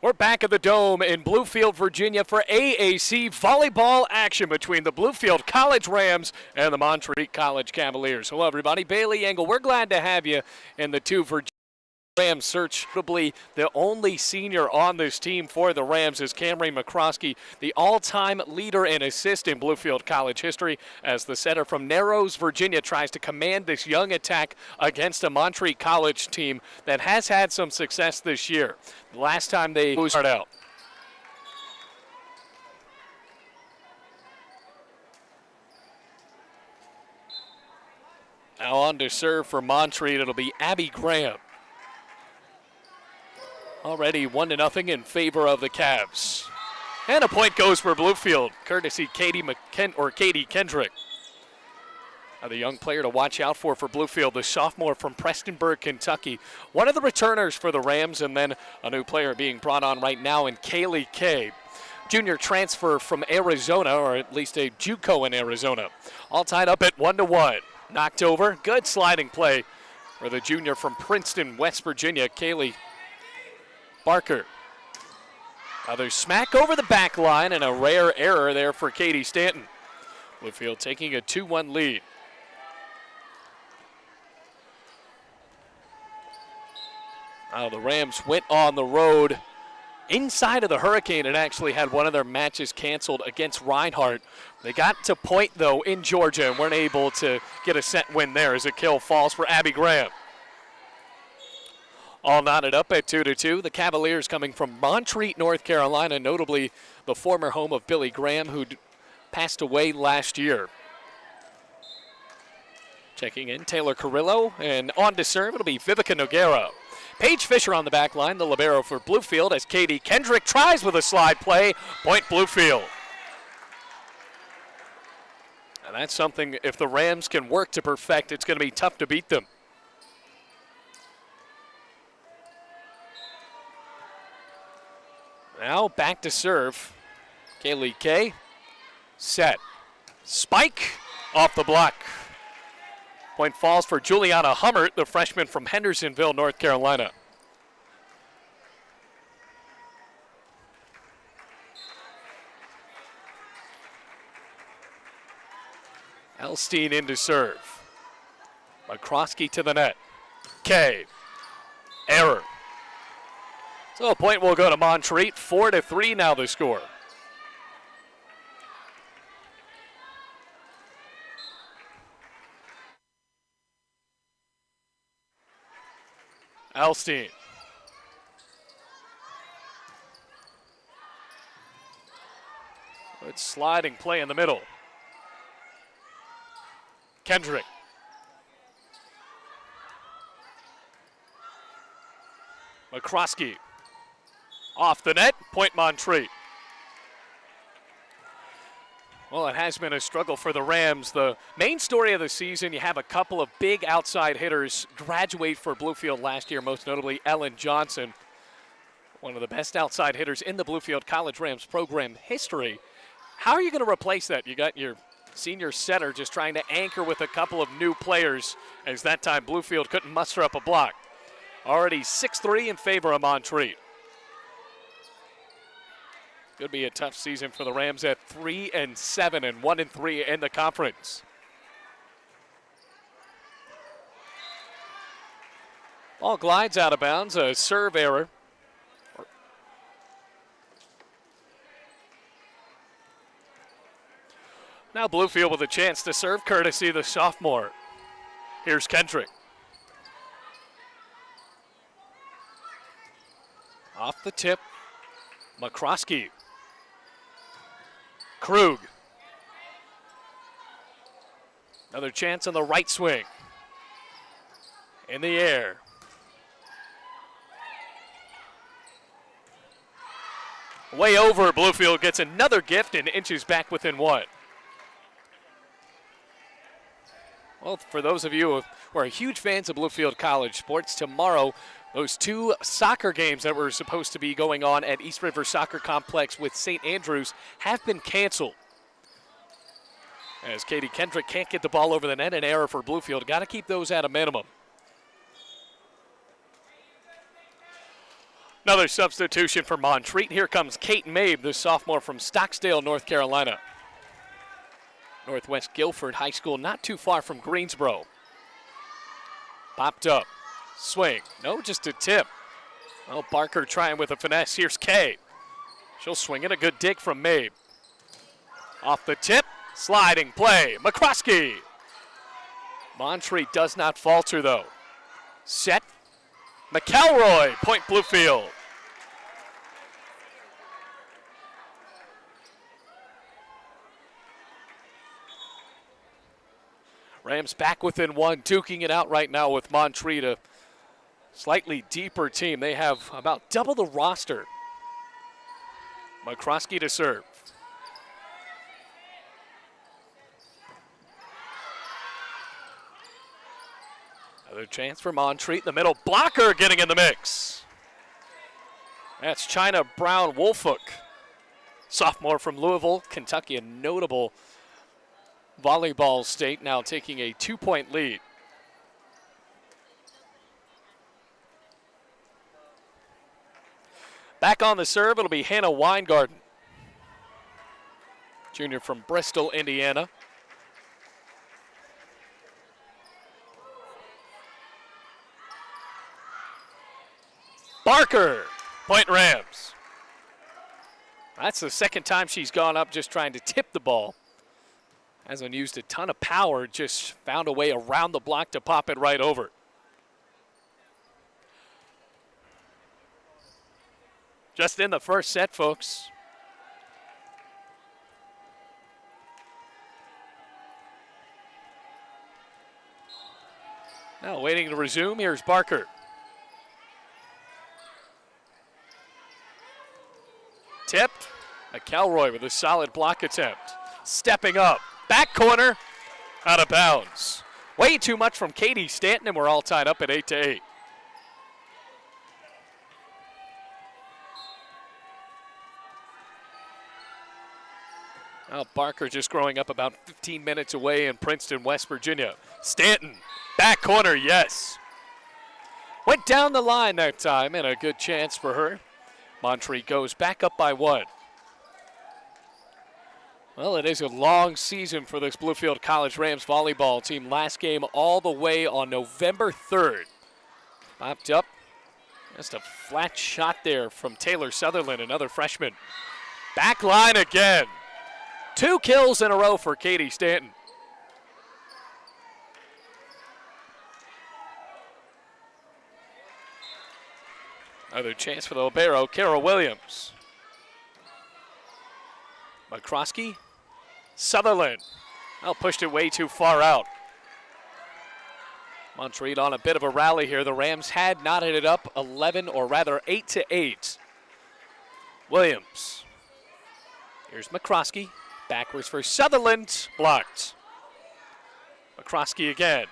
We're back at the Dome in Bluefield, Virginia for AAC volleyball action between the Bluefield College Rams and the Montreat College Cavaliers. Hello, everybody. Bailey Engel, we're glad to have you in the two Virginia Rams search. Probably the only senior on this team for the Rams is Cameron McCroskey, the all-time leader in assists in Bluefield College history, as the setter from Narrows, Virginia, tries to command this young attack against a Montreat College team that has had some success this year. The last time they started out. Now on to serve for Montreat, it'll be Abby Graham. Already 1-0 in favor of the Cavs. And a point goes for Bluefield, courtesy Katie Kendrick. Now the young player to watch out for Bluefield, the sophomore from Prestonburg, Kentucky. One of the returners for the Rams, and then a new player being brought on right now in Kaylee Kay. Junior transfer from Arizona, or at least a JUCO in Arizona. All tied up at 1-1. Knocked over, good sliding play for the junior from Princeton, West Virginia, Kaylee Barker. Another smack over the back line and a rare error there for Katie Stanton. Bluefield taking a 2-1 lead. Now the Rams went on the road inside of the Hurricane and actually had one of their matches canceled against Reinhardt. They got to point, though, in Georgia and weren't able to get a set win there as a kill falls for Abby Graham. All knotted up at 2-2. The Cavaliers coming from Montreat, North Carolina, notably the former home of Billy Graham, who passed away last year. Checking in, Taylor Carrillo, and on to serve, it'll be Vivica Noguera. Paige Fisher on the back line, the libero for Bluefield, as Katie Kendrick tries with a slide play. Point Bluefield. And that's something, if the Rams can work to perfect, it's going to be tough to beat them. Now back to serve. Kaylee Kay. Set. Spike off the block. Point falls for Juliana Hummert, the freshman from Hendersonville, North Carolina. Elstein in to serve. McCroskey to the net. Kay. Error. So a point will go to Montreat. 4-3 now the score. Elstein. Good sliding play in the middle. Kendrick. McCroskey. Off the net, point Montreat. Well, it has been a struggle for the Rams. The main story of the season, you have a couple of big outside hitters graduate for Bluefield last year, most notably Ellen Johnson, one of the best outside hitters in the Bluefield College Rams program history. How are you going to replace that? You got your senior setter just trying to anchor with a couple of new players, as that time Bluefield couldn't muster up a block. Already 6-3 in favor of Montreat. Could be a tough season for the Rams at 3-7 and 1-3 in the conference. Ball glides out of bounds, a serve error. Now Bluefield with a chance to serve, courtesy the sophomore. Here's Kendrick. Off the tip, McCroskey. Krug. Another chance on the right swing. In the air. Way over, Bluefield gets another gift and inches back within one. Well, for those of you who are huge fans of Bluefield College sports, tomorrow those two soccer games that were supposed to be going on at East River Soccer Complex with St. Andrews have been canceled. As Katie Kendrick can't get the ball over the net, an error for Bluefield. Got to keep those at a minimum. Another substitution for Montreat. Here comes Kate Mabe, the sophomore from Stocksdale, North Carolina. Northwest Guilford High School, not too far from Greensboro. Popped up. Swing. No, just a tip. Well, Barker trying with a finesse. Here's Kay. She'll swing it. A good dig from Mabe. Off the tip. Sliding play. McCroskey. Montreat does not falter, though. Set. McElroy. Point Bluefield. Rams back within one, duking it out right now with Montreat, a slightly deeper team. They have about double the roster. McCroskey to serve. Another chance for Montreat in the middle. Blocker getting in the mix. That's China Brown Wolfhook, sophomore from Louisville, Kentucky, a notable volleyball state, now taking a 2-point lead. Back on the serve, it'll be Hannah Weingarten, junior from Bristol, Indiana. Barker, point Rams. That's the second time she's gone up just trying to tip the ball. Hasn't used a ton of power, just found a way around the block to pop it right over. Just in the first set, folks. Now waiting to resume, here's Barker. Tipped. McElroy with a solid block attempt. Stepping up. Back corner. Out of bounds. Way too much from Katie Stanton, and we're all tied up at 8-8. Now Barker just growing up about 15 minutes away in Princeton, West Virginia. Stanton, back corner, yes. Went down the line that time, and a good chance for her. Montreat goes back up by 1. Well, it is a long season for this Bluefield College Rams volleyball team. Last game all the way on November 3rd. Popped up. Just a flat shot there from Taylor Sutherland, another freshman. Back line again. 2 kills in a row for Katie Stanton. Another chance for the libero, Kara Williams. McCroskey. Sutherland. Well, pushed it way too far out. Montreat on a bit of a rally here. The Rams had knotted it up 11, or rather 8-8. Williams. Here's McCroskey. Backwards for Sutherland. Blocked. McCroskey again.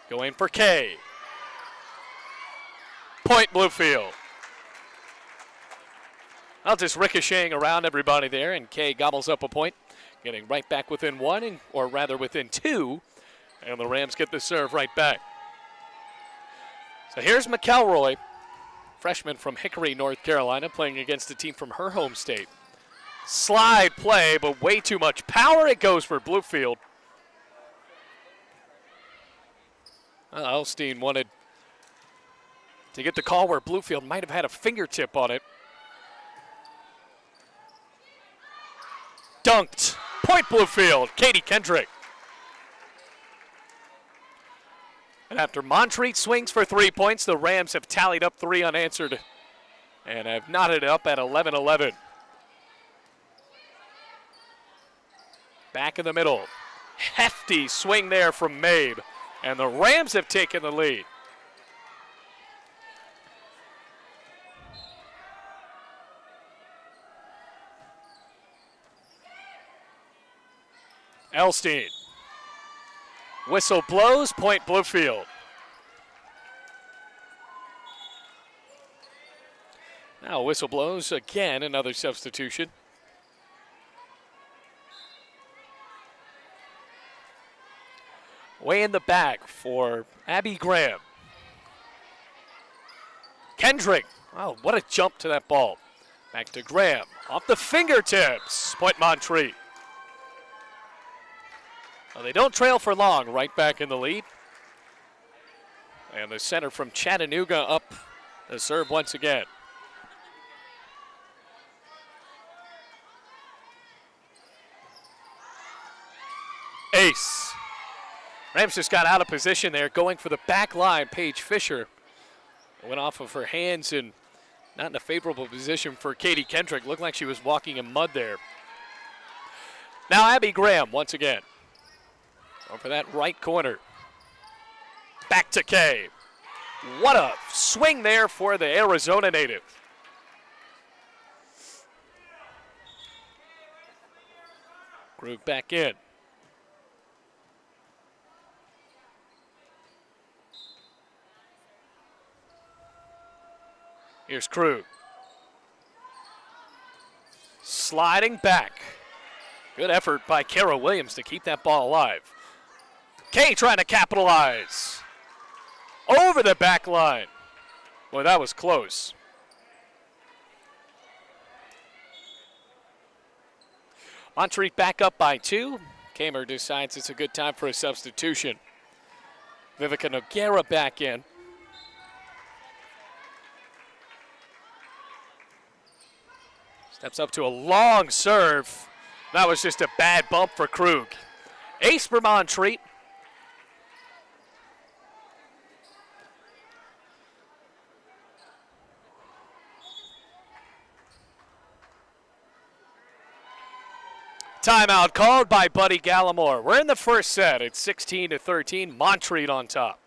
Going for Kay. Point Bluefield. Well, just ricocheting around everybody there, and Kay gobbles up a point. Getting right back within 1, or rather within 2. And the Rams get the serve right back. So here's McElroy, freshman from Hickory, North Carolina, playing against a team from her home state. Slide play, but way too much power. It goes for Bluefield. Well, Elstein wanted to get the call where Bluefield might have had a fingertip on it. Dunked. Point Bluefield. Katie Kendrick. And after Montreat swings for 3 points, the Rams have tallied up 3 unanswered and have knotted it up at 11-11. Back in the middle. Hefty swing there from Mabe. And the Rams have taken the lead. Elstein. Whistle blows, point Bluefield. Now whistle blows again, another substitution. Way in the back for Abby Graham. Kendrick Oh, what a jump to that ball. Back to Graham. Off the fingertips. Point Montreat. Well, they don't trail for long. Right back in the lead. And the center from Chattanooga up to serve once again. Ace. Rams just got out of position there, going for the back line. Paige Fisher went off of her hands and not in a favorable position for Katie Kendrick. Looked like she was walking in mud there. Now Abby Graham once again. Going for that right corner. Back to Kay. What a swing there for the Arizona native. Krug back in. Here's Krug. Sliding back. Good effort by Kara Williams to keep that ball alive. Kay trying to capitalize. Over the back line. Boy, that was close. Montreat back up by 2. Kamer decides it's a good time for a substitution. Vivica Noguera back in. Steps up to a long serve. That was just a bad bump for Krug. Ace for Montreat. Timeout called by Buddy Gallimore. We're in the first set. It's 16-13. Montreat on top.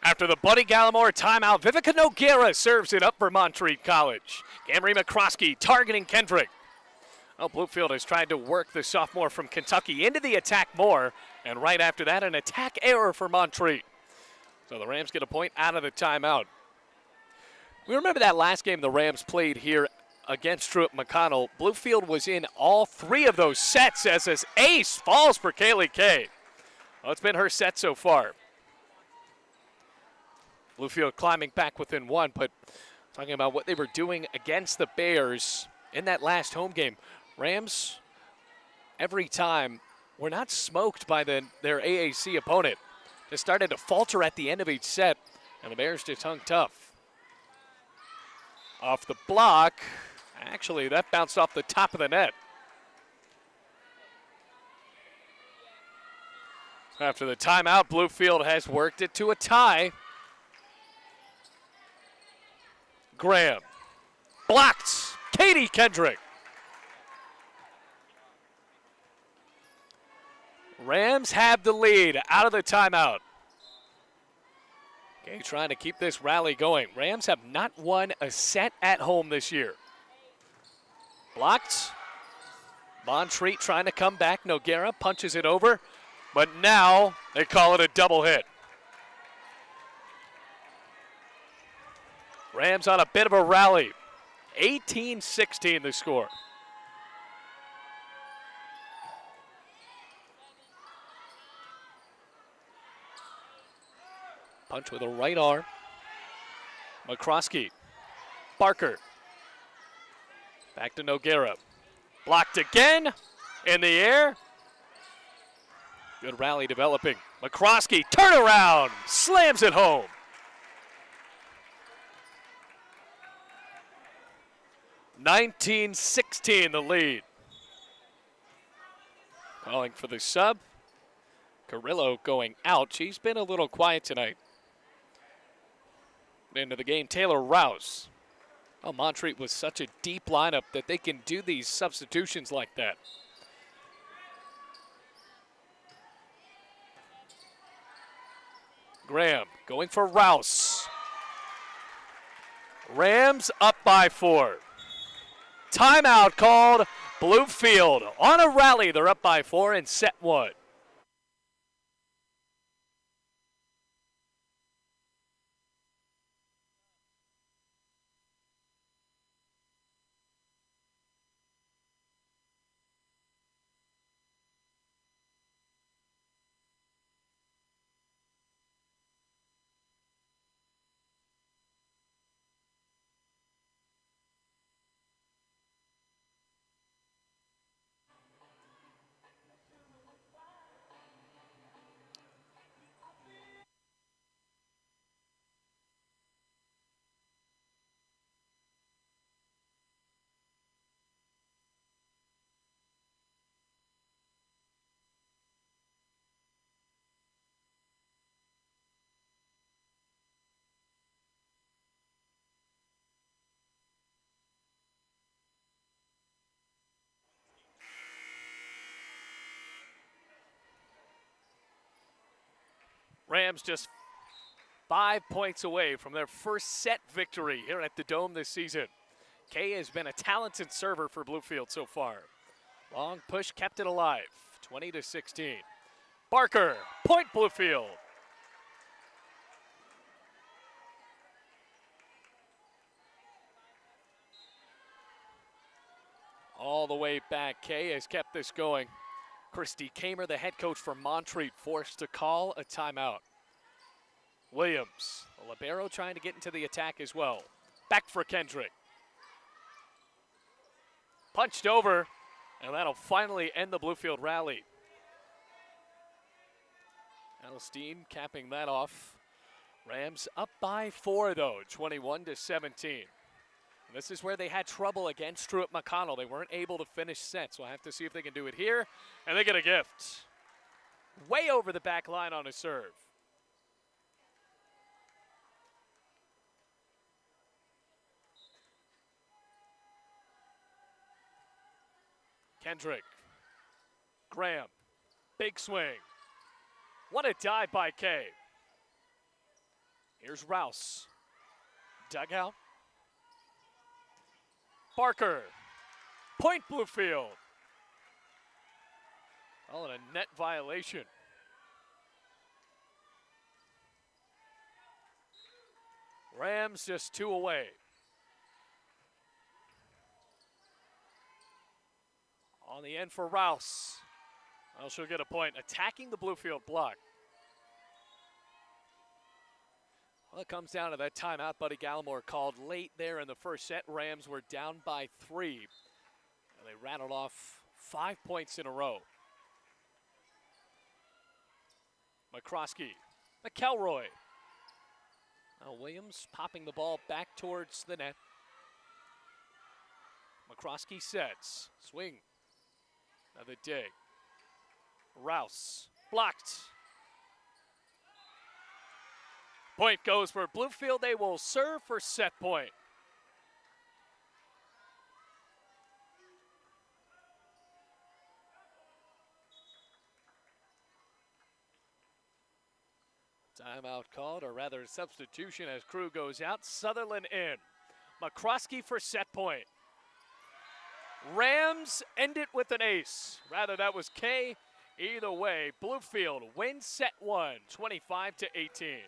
After the Buddy Gallimore timeout, Vivica Noguera serves it up for Montreat College. Gamry McCroskey targeting Kendrick. Oh, Bluefield has tried to work the sophomore from Kentucky into the attack more, and right after that, an attack error for Montreat. So the Rams get a point out of the timeout. We remember that last game the Rams played here against Truett McConnell. Bluefield was in all 3 of those sets as this ace falls for Kaylee Kay. Well, it's been her set so far. Bluefield climbing back within 1, but talking about what they were doing against the Bears in that last home game. Rams, every time, were not smoked by their AAC opponent. They started to falter at the end of each set, and the Bears just hung tough. Off the block. Actually, that bounced off the top of the net. After the timeout, Bluefield has worked it to a tie. Graham. Blocked. Katie Kendrick. Rams have the lead out of the timeout. Okay, trying to keep this rally going. Rams have not won a set at home this year. Blocked. Montreat trying to come back. Noguera punches it over, but now they call it a double hit. Rams on a bit of a rally. 18-16 the score. Punch with a right arm. McCroskey. Barker. Back to Noguera. Blocked again. In the air. Good rally developing. McCroskey, turnaround, slams it home. (19-16) the lead. Calling for the sub. Carrillo going out. She's been a little quiet tonight. Into the game, Taylor Rouse. Oh, Montreat was such a deep lineup that they can do these substitutions like that. Graham going for Rouse. Rams up by 4. Timeout called. Bluefield on a rally. They're up by 4 in set 1. Rams just 5 points away from their first set victory here at the Dome this season. Kay has been a talented server for Bluefield so far. Long push kept it alive, 20-16. Barker, point Bluefield. All the way back, Kay has kept this going. Christy Kamer, the head coach for Montreat, forced to call a timeout. Williams, the libero, trying to get into the attack as well. Back for Kendrick. Punched over, and that'll finally end the Bluefield rally. Alstein capping that off. Rams up by 4, though, 21-17. This is where they had trouble against Truett McConnell. They weren't able to finish sets, so I have to see if they can do it here. And they get a gift. Way over the back line on a serve. Kendrick. Graham. Big swing. What a dive by Kay. Here's Rouse. Dugout. Barker, point Bluefield. Oh, and a net violation. Rams just 2 away. On the end for Rouse. Well, she'll get a point. Attacking the Bluefield block. Well, it comes down to that timeout Buddy Gallimore called late there in the first set. Rams were down by 3. And they rattled off 5 points in a row. McCroskey, McElroy. Now Williams popping the ball back towards the net. McCroskey sets, swing. Another dig. Rouse, blocked. Point goes for Bluefield. They will serve for set point. Timeout called, or rather substitution as Crew goes out. Sutherland in. McCroskey for set point. Rams end it with an ace. Rather, that was Kay. Either way, Bluefield wins set 1, 25-18.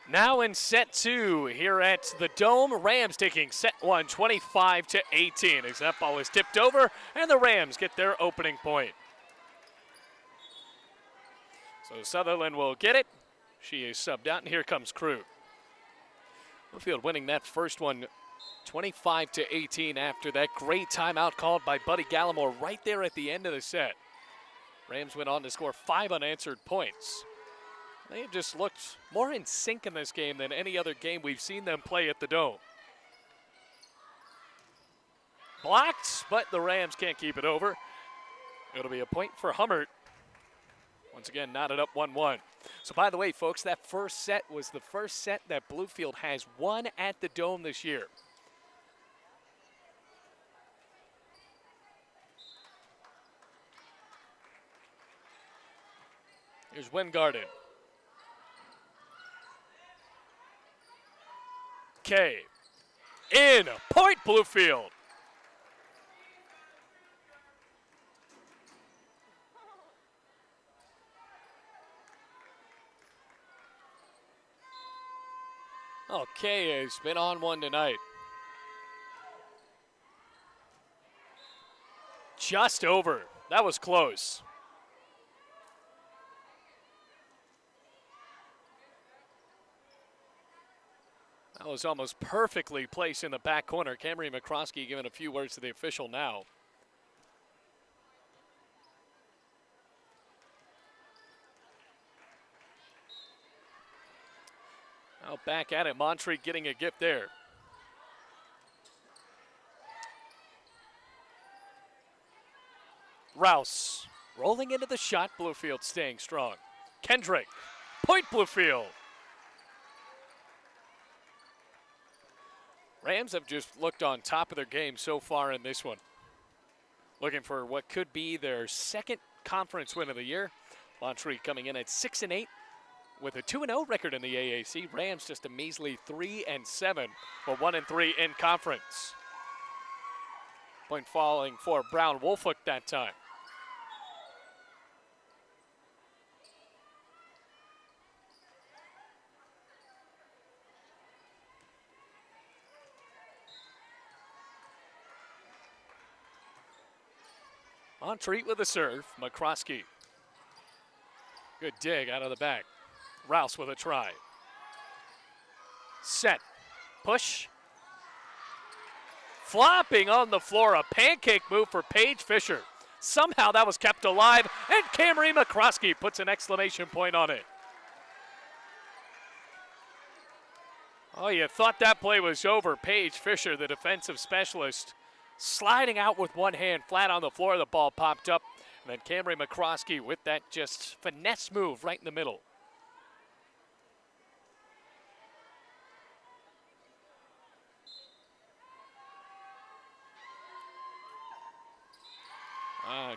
Now in set two here at the Dome, Rams taking set one, 25-18. As that ball is tipped over, and the Rams get their opening point. So Sutherland will get it. She is subbed out, and here comes Crew. Bluefield winning that first one 25-18 after that great timeout called by Buddy Gallimore right there at the end of the set. Rams went on to score 5 unanswered points. They have just looked more in sync in this game than any other game we've seen them play at the Dome. Blocked, but the Rams can't keep it over. It'll be a point for Hummert. Once again, knotted up 1-1. So by the way, folks, that first set was the first set that Bluefield has won at the Dome this year. Here's Wingarden. K. In. Point Bluefield. Oh, K has been on one tonight. Just over. That was close. That was almost perfectly placed in the back corner. Camry McCroskey giving a few words to the official now. Now back at it, Montreat getting a gift there. Rouse rolling into the shot, Bluefield staying strong. Kendrick, point Bluefield. Rams have just looked on top of their game so far in this one. Looking for what could be their second conference win of the year. Montreat coming in at 6-8 with a 2-0 record in the AAC. Rams just a measly 3-7, or 1-3 in conference. Point falling for Brown Wolfhook that time. Montreat with a serve. McCroskey. Good dig out of the back. Rouse with a try. Set. Push. Flopping on the floor. A pancake move for Paige Fisher. Somehow that was kept alive, and Camry McCroskey puts an exclamation point on it. Oh, you thought that play was over. Paige Fisher, the defensive specialist, sliding out with one hand, flat on the floor. The ball popped up. And then Camry McCroskey with that just finesse move right in the middle.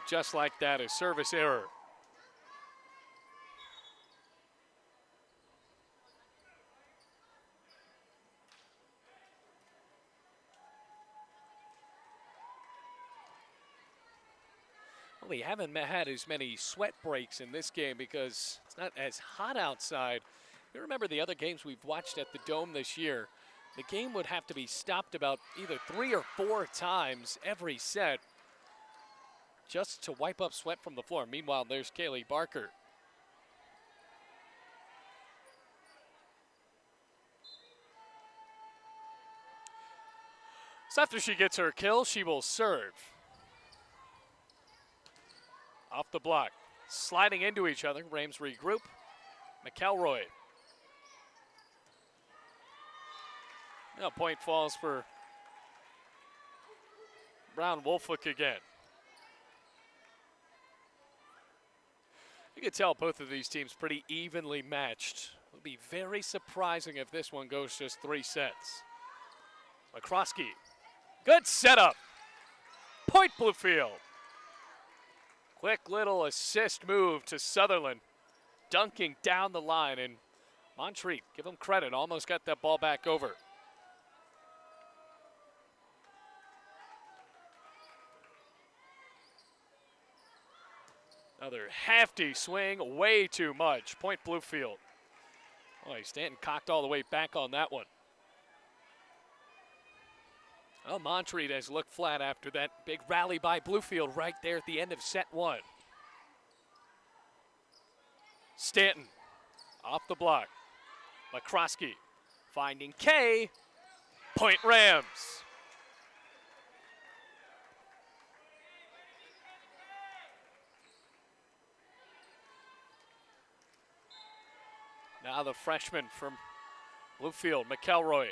Just like that, a service error. Well, we haven't had as many sweat breaks in this game because it's not as hot outside. You remember the other games we've watched at the Dome this year, the game would have to be stopped about either 3 or 4 times every set just to wipe up sweat from the floor. Meanwhile, there's Kaylee Barker. So after she gets her kill, she will serve. Off the block. Sliding into each other. Rams regroup. McElroy. Now point falls for Brown Wolfhook again. You can tell both of these teams pretty evenly matched. It'll be very surprising if this one goes just 3 sets. McCroskey. Good setup. Point Bluefield. Quick little assist move to Sutherland. Dunking down the line, and Montreat, give them credit, almost got that ball back over. Another hefty swing, way too much. Point Bluefield. Boy, Stanton cocked all the way back on that one. Well, Montreat has looked flat after that big rally by Bluefield right there at the end of set one. Stanton off the block. McCroskey finding Kay. Point Rams. Now the freshman from Bluefield, McElroy.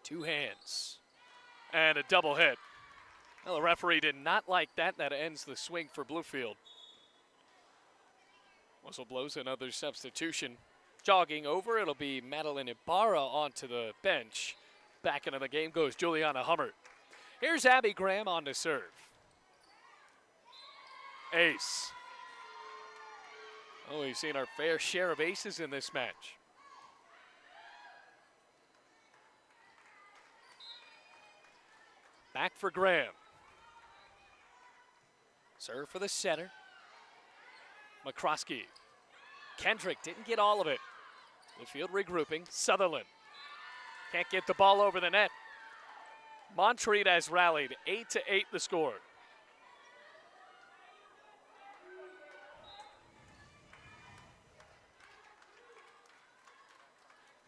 Two hands. And a double hit. Well, the referee did not like that. That ends the swing for Bluefield. Whistle blows, another substitution. Jogging over, it'll be Madeline Ibarra onto the bench. Back into the game goes Juliana Hummert. Here's Abby Graham on to serve. Ace. Oh, we've seen our fair share of aces in this match. Back for Graham. Serve for the setter. McCroskey. Kendrick didn't get all of it. Bluefield regrouping. Sutherland. Can't get the ball over the net. Montreat has rallied. 8-8 the score.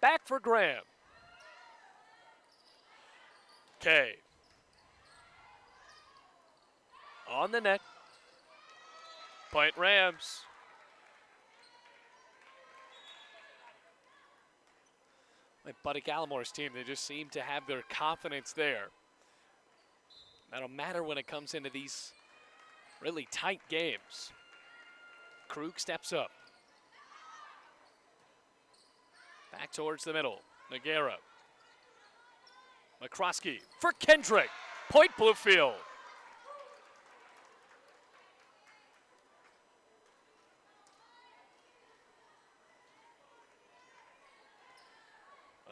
Back for Graham. Kay. On the net. Point Rams. Like Buddy Gallimore's team, they just seem to have their confidence there. That'll matter when it comes into these really tight games. Krug steps up. Back towards the middle. Noguera. McCroskey for Kendrick. Point Bluefield.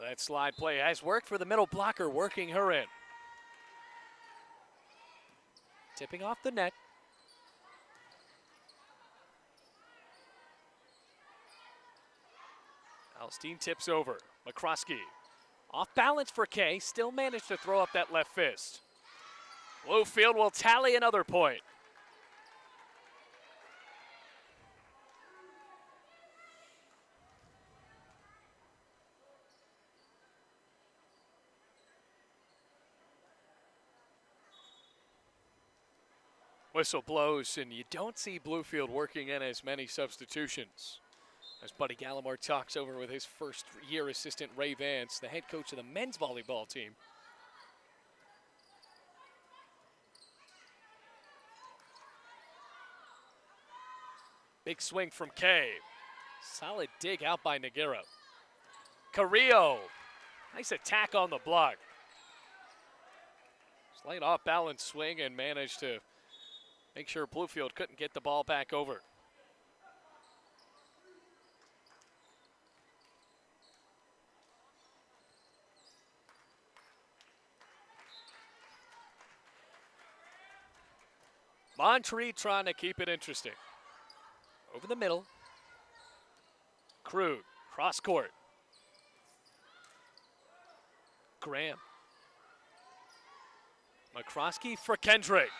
That slide play has worked for the middle blocker, working her in. Tipping off the net. Alstein tips over. McCroskey. Off balance for Kay. Still managed to throw up that left fist. Bluefield will tally another point. Whistle blows, and you don't see Bluefield working in as many substitutions. As Buddy Gallimore talks over with his first-year assistant Ray Vance, the head coach of the men's volleyball team. Big swing from Kay. Solid dig out by Noguera. Carrillo. Nice attack on the block. Slight off-balance swing and managed to make sure Bluefield couldn't get the ball back over. Montreat trying to keep it interesting. Over the middle. Krug, cross court. Graham. McCroskey for Kendrick.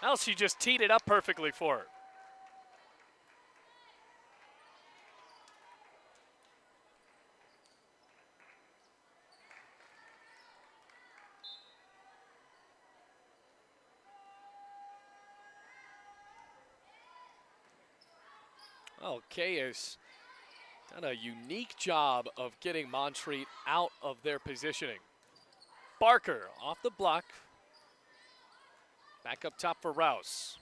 Now she just teed it up perfectly for her. Kay has done a unique job of getting Montreat out of their positioning. Barker off the block. Back up top for Rouse.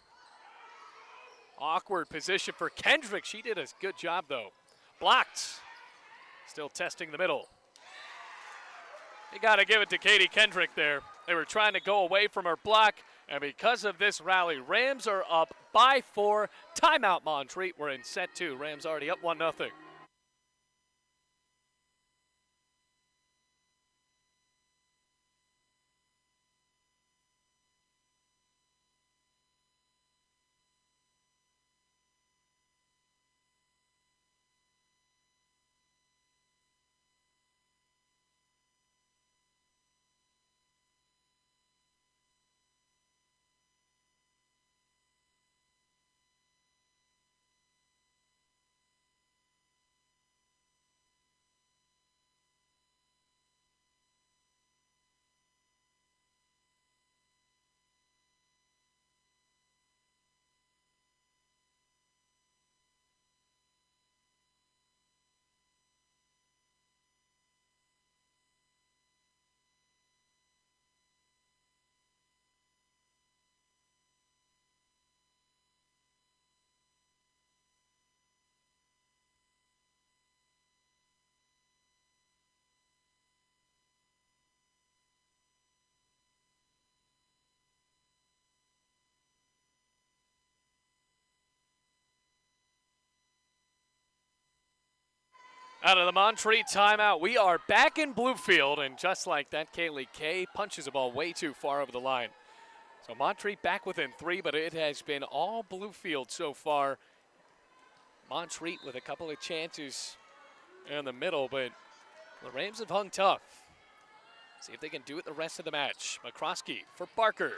Awkward position for Kendrick. She did a good job, though. Blocked. Still testing the middle. You got to give it to Katie Kendrick there. They were trying to go away from her block, and because of this rally, Rams are up by 4. Timeout, Montreat. We're in set 2. Rams already up 1-0. Out of the Montreat timeout, we are back in Bluefield, and just like that, Kaylee Kay punches the ball way too far over the line. So Montreat back within 3, but it has been all Bluefield so far. Montreat with a couple of chances in the middle, but the Rams have hung tough. See if they can do it the rest of the match. McCroskey for Barker.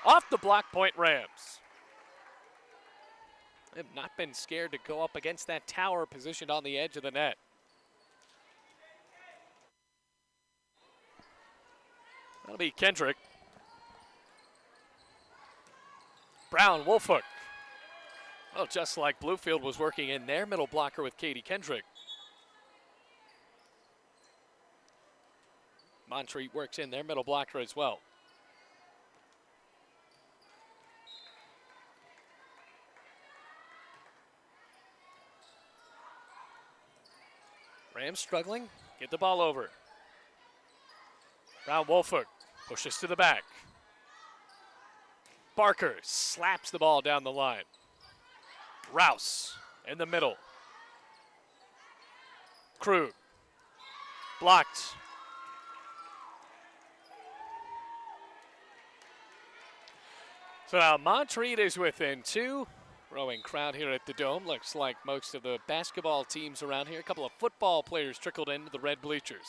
Off the block point, Rams. They have not been scared to go up against that tower positioned on the edge of the net. That'll be Kendrick. Brown, Wolfhook. Well, just like Bluefield was working in their middle blocker with Katie Kendrick. Montreat works in their middle blocker as well. Rams struggling. Get the ball over. Brown, Wolfhook pushes to the back. Barker slaps the ball down the line. Rouse in the middle. Krug. Blocked. So now Montreat is within 2. Growing crowd here at the Dome. Looks like most of the basketball teams around here. A couple of football players trickled into the red bleachers.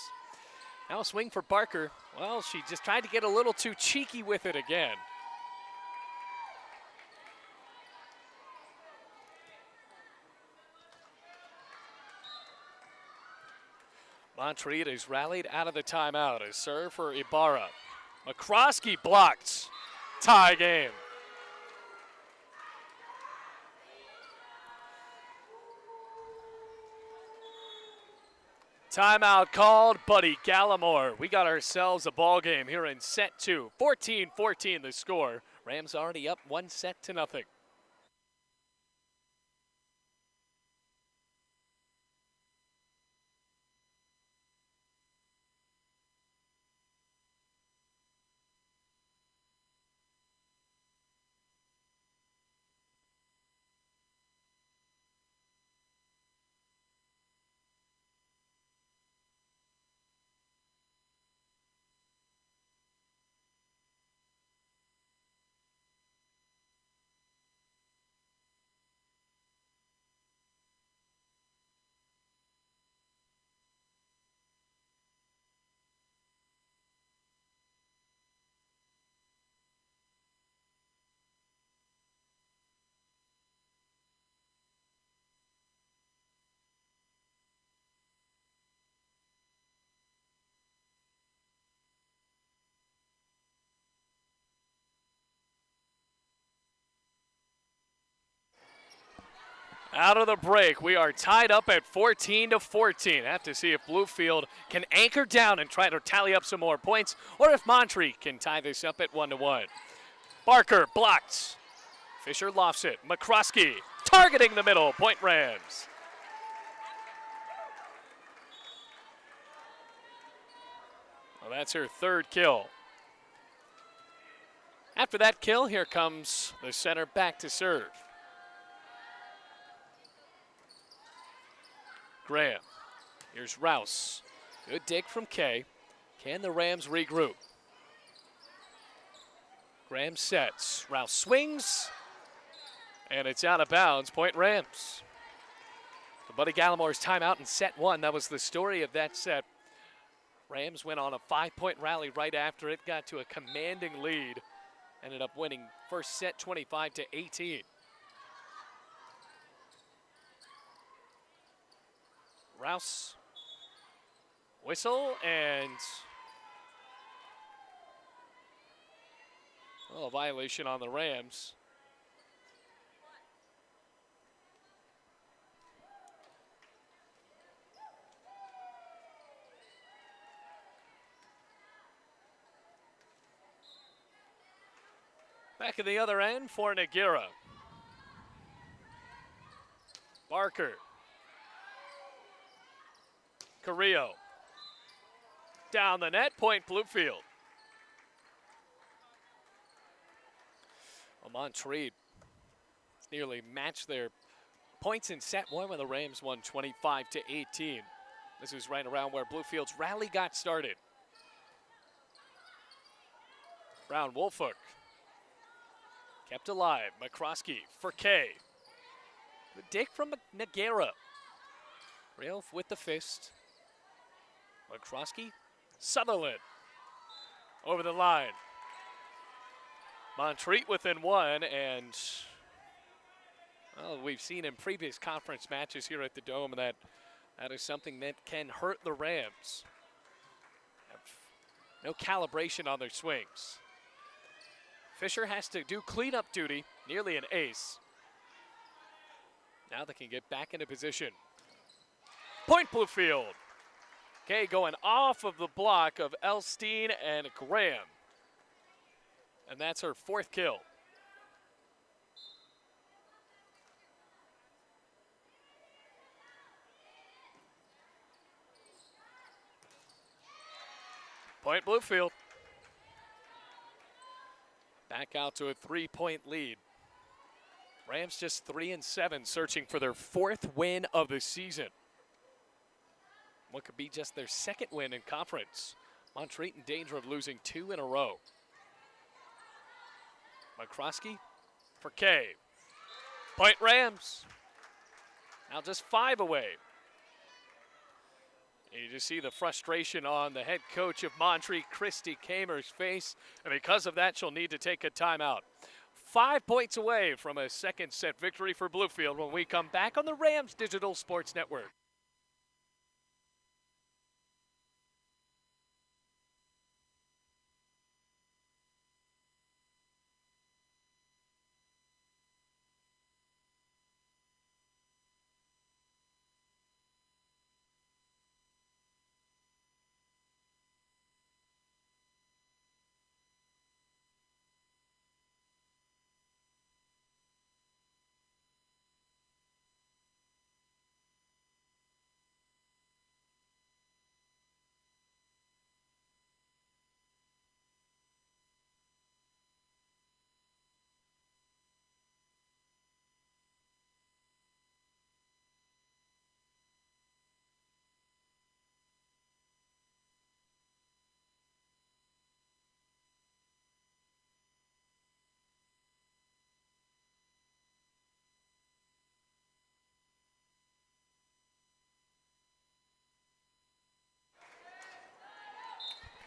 Now a swing for Barker. Well, she just tried to get a little too cheeky with it again. Montreat is rallied out of the timeout. A serve for Ibarra. McCroskey blocked. Tie game. Timeout called, Buddy Gallimore. We got ourselves a ball game here in set 2. 14-14 the score. Rams already up 1-0. Out of the break, we are tied up at 14-14. Have to see if Bluefield can anchor down and try to tally up some more points, or if Montreat can tie this up at 1-1. Barker blocked. Fisher lofts it. McCroskey targeting the middle. Point Rams. Well, that's her 3rd kill. After that kill, here comes the center back to serve. Graham. Here's Rouse. Good dig from Kay. Can the Rams regroup? Graham sets. Rouse swings. And it's out of bounds. Point Rams. So Buddy Gallimore's timeout in set 1. That was the story of that set. Rams went on a 5-point rally right after it. Got to a commanding lead. Ended up winning first set 25-18. Rouse, whistle, and a violation on the Rams. Back at the other end for Nagira. Barker. Carrillo. Down the net, point Bluefield. Well, Montreat nearly matched their points in set 1 when the Rams won 25-18. This is right around where Bluefield's rally got started. Brown Wolfhook. Kept alive. McCroskey for K. The dig from Nagara. Rail with the fist. McCroskey. Sutherland. Over the line. Montreat within one, and well, we've seen in previous conference matches here at the Dome that is something that can hurt the Rams. Have no calibration on their swings. Fisher has to do cleanup duty, nearly an ace. Now they can get back into position. Point Bluefield. Okay, going off of the block of Elstein and Graham. And that's her fourth kill. Point Bluefield. Back out to a 3-point lead. Rams just 3-7, searching for their fourth win of the season. What could be just their second win in conference. Montreat in danger of losing 2 in a row. McCroskey for K. Point Rams. Now just 5 away. You just see the frustration on the head coach of Montreat, Christy Kamer's face, and because of that, she'll need to take a timeout. 5 points away from a second set victory for Bluefield when we come back on the Rams Digital Sports Network.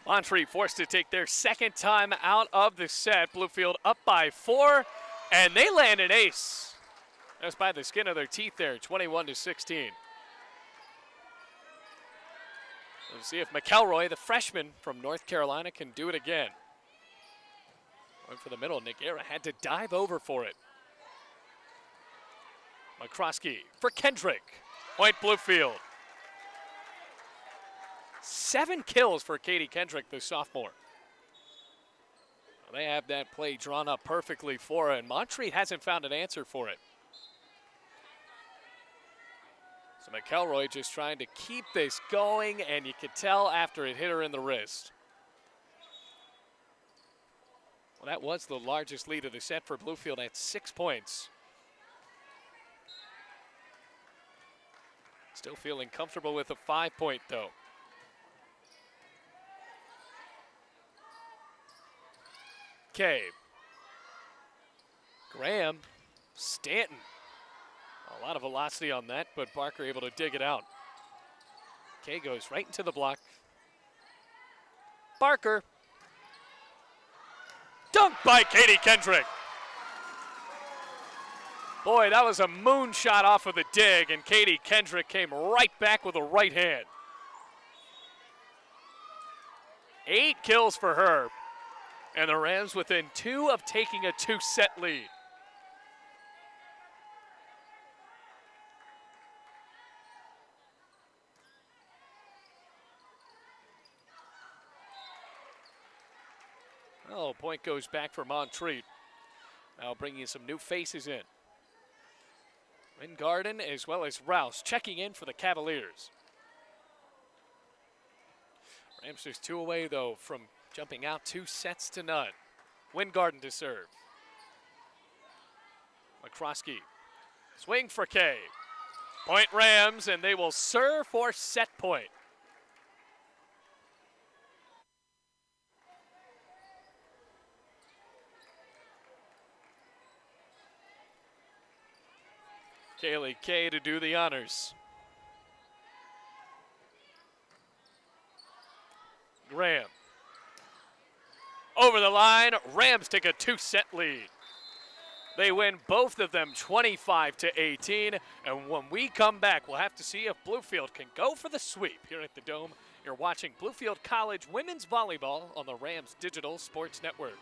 Montreat forced to take their second time out of the set. Bluefield up by 4, and they land an ace. That's by the skin of their teeth there, 21-16. We'll see if McElroy, the freshman from North Carolina, can do it again. Went for the middle. Nagara had to dive over for it. McCroskey for Kendrick. Point Bluefield. 7 kills for Katie Kendrick, the sophomore. They have that play drawn up perfectly for her, and Montreat hasn't found an answer for it. So McElroy just trying to keep this going, and you could tell after it hit her in the wrist. Well, that was the largest lead of the set for Bluefield at 6 points. Still feeling comfortable with a 5-point, though. Okay. Graham, Stanton. A lot of velocity on that, but Barker able to dig it out. Kay goes right into the block. Barker. Dunked by Katie Kendrick. Boy, that was a moonshot off of the dig, and Katie Kendrick came right back with a right hand. 8 kills for her. And the Rams within 2 of taking a 2-set lead. Oh, point goes back for Montreat. Now bringing some new faces in. Wingarden as well as Rouse checking in for the Cavaliers. Rams just 2 away, though, from jumping out 2-0. Wingarden to serve. McCroskey. Swing for Kay. Point Rams, and they will serve for set point. Kaylee Kay to do the honors. Graham. Over the line, Rams take a 2-set lead. They win both of them 25-18, and when we come back, we'll have to see if Bluefield can go for the sweep here at the Dome. You're watching Bluefield College Women's Volleyball on the Rams Digital Sports Network.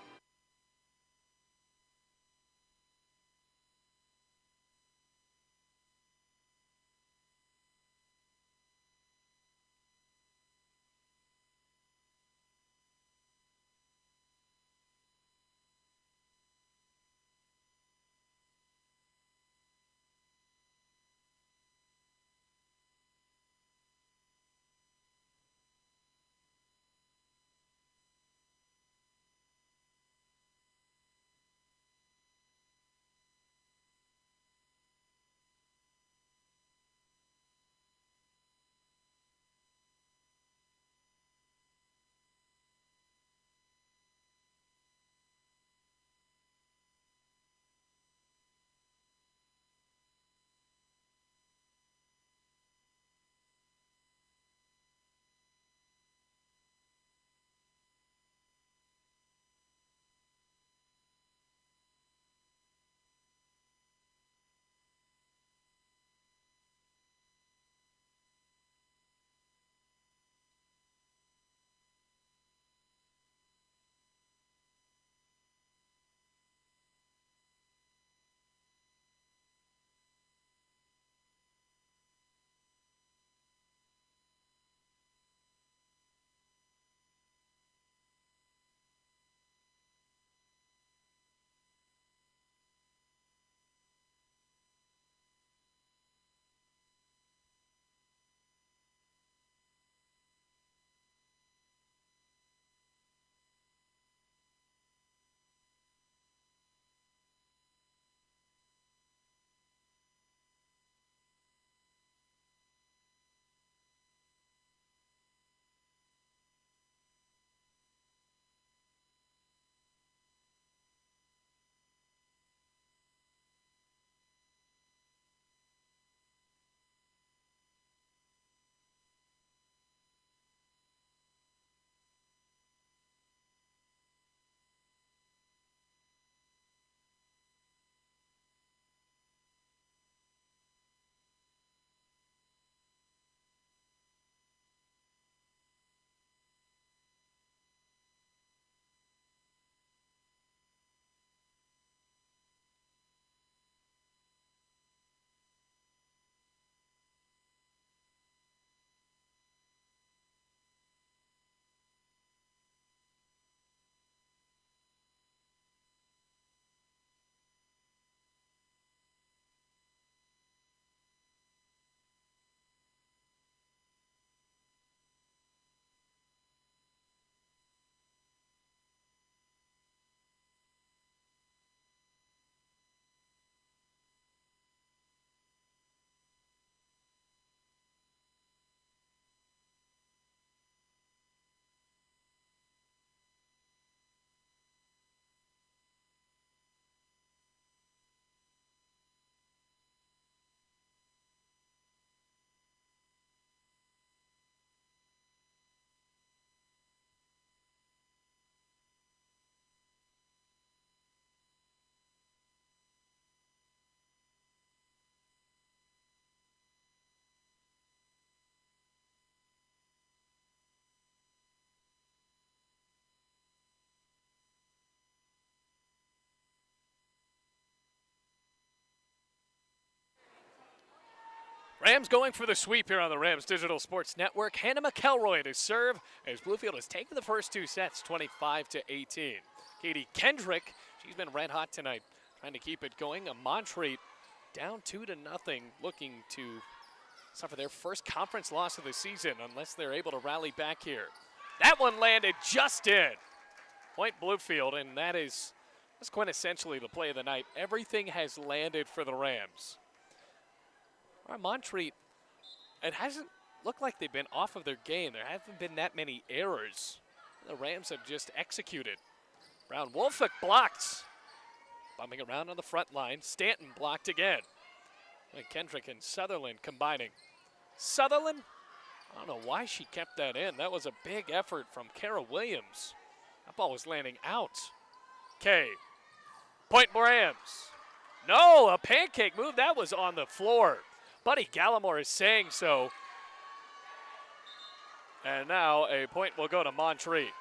Rams going for the sweep here on the Rams Digital Sports Network. Hannah McElroy to serve as Bluefield has taken the first 2 sets, 25-18. Katie Kendrick, she's been red hot tonight, trying to keep it going. A Montreat down 2-0, looking to suffer their first conference loss of the season unless they're able to rally back here. That one landed just in. Point Bluefield, and that's quintessentially the play of the night. Everything has landed for the Rams. Or Montreat, it hasn't looked like they've been off of their game. There haven't been that many errors. The Rams have just executed. Brown Wolfick blocked. Bumping around on the front line. Stanton blocked again. And Kendrick and Sutherland combining. Sutherland, I don't know why she kept that in. That was a big effort from Kara Williams. That ball was landing out. Kay. Point Rams. No, a pancake move. That was on the floor. Buddy Gallimore is saying so. And now a point will go to Montreat.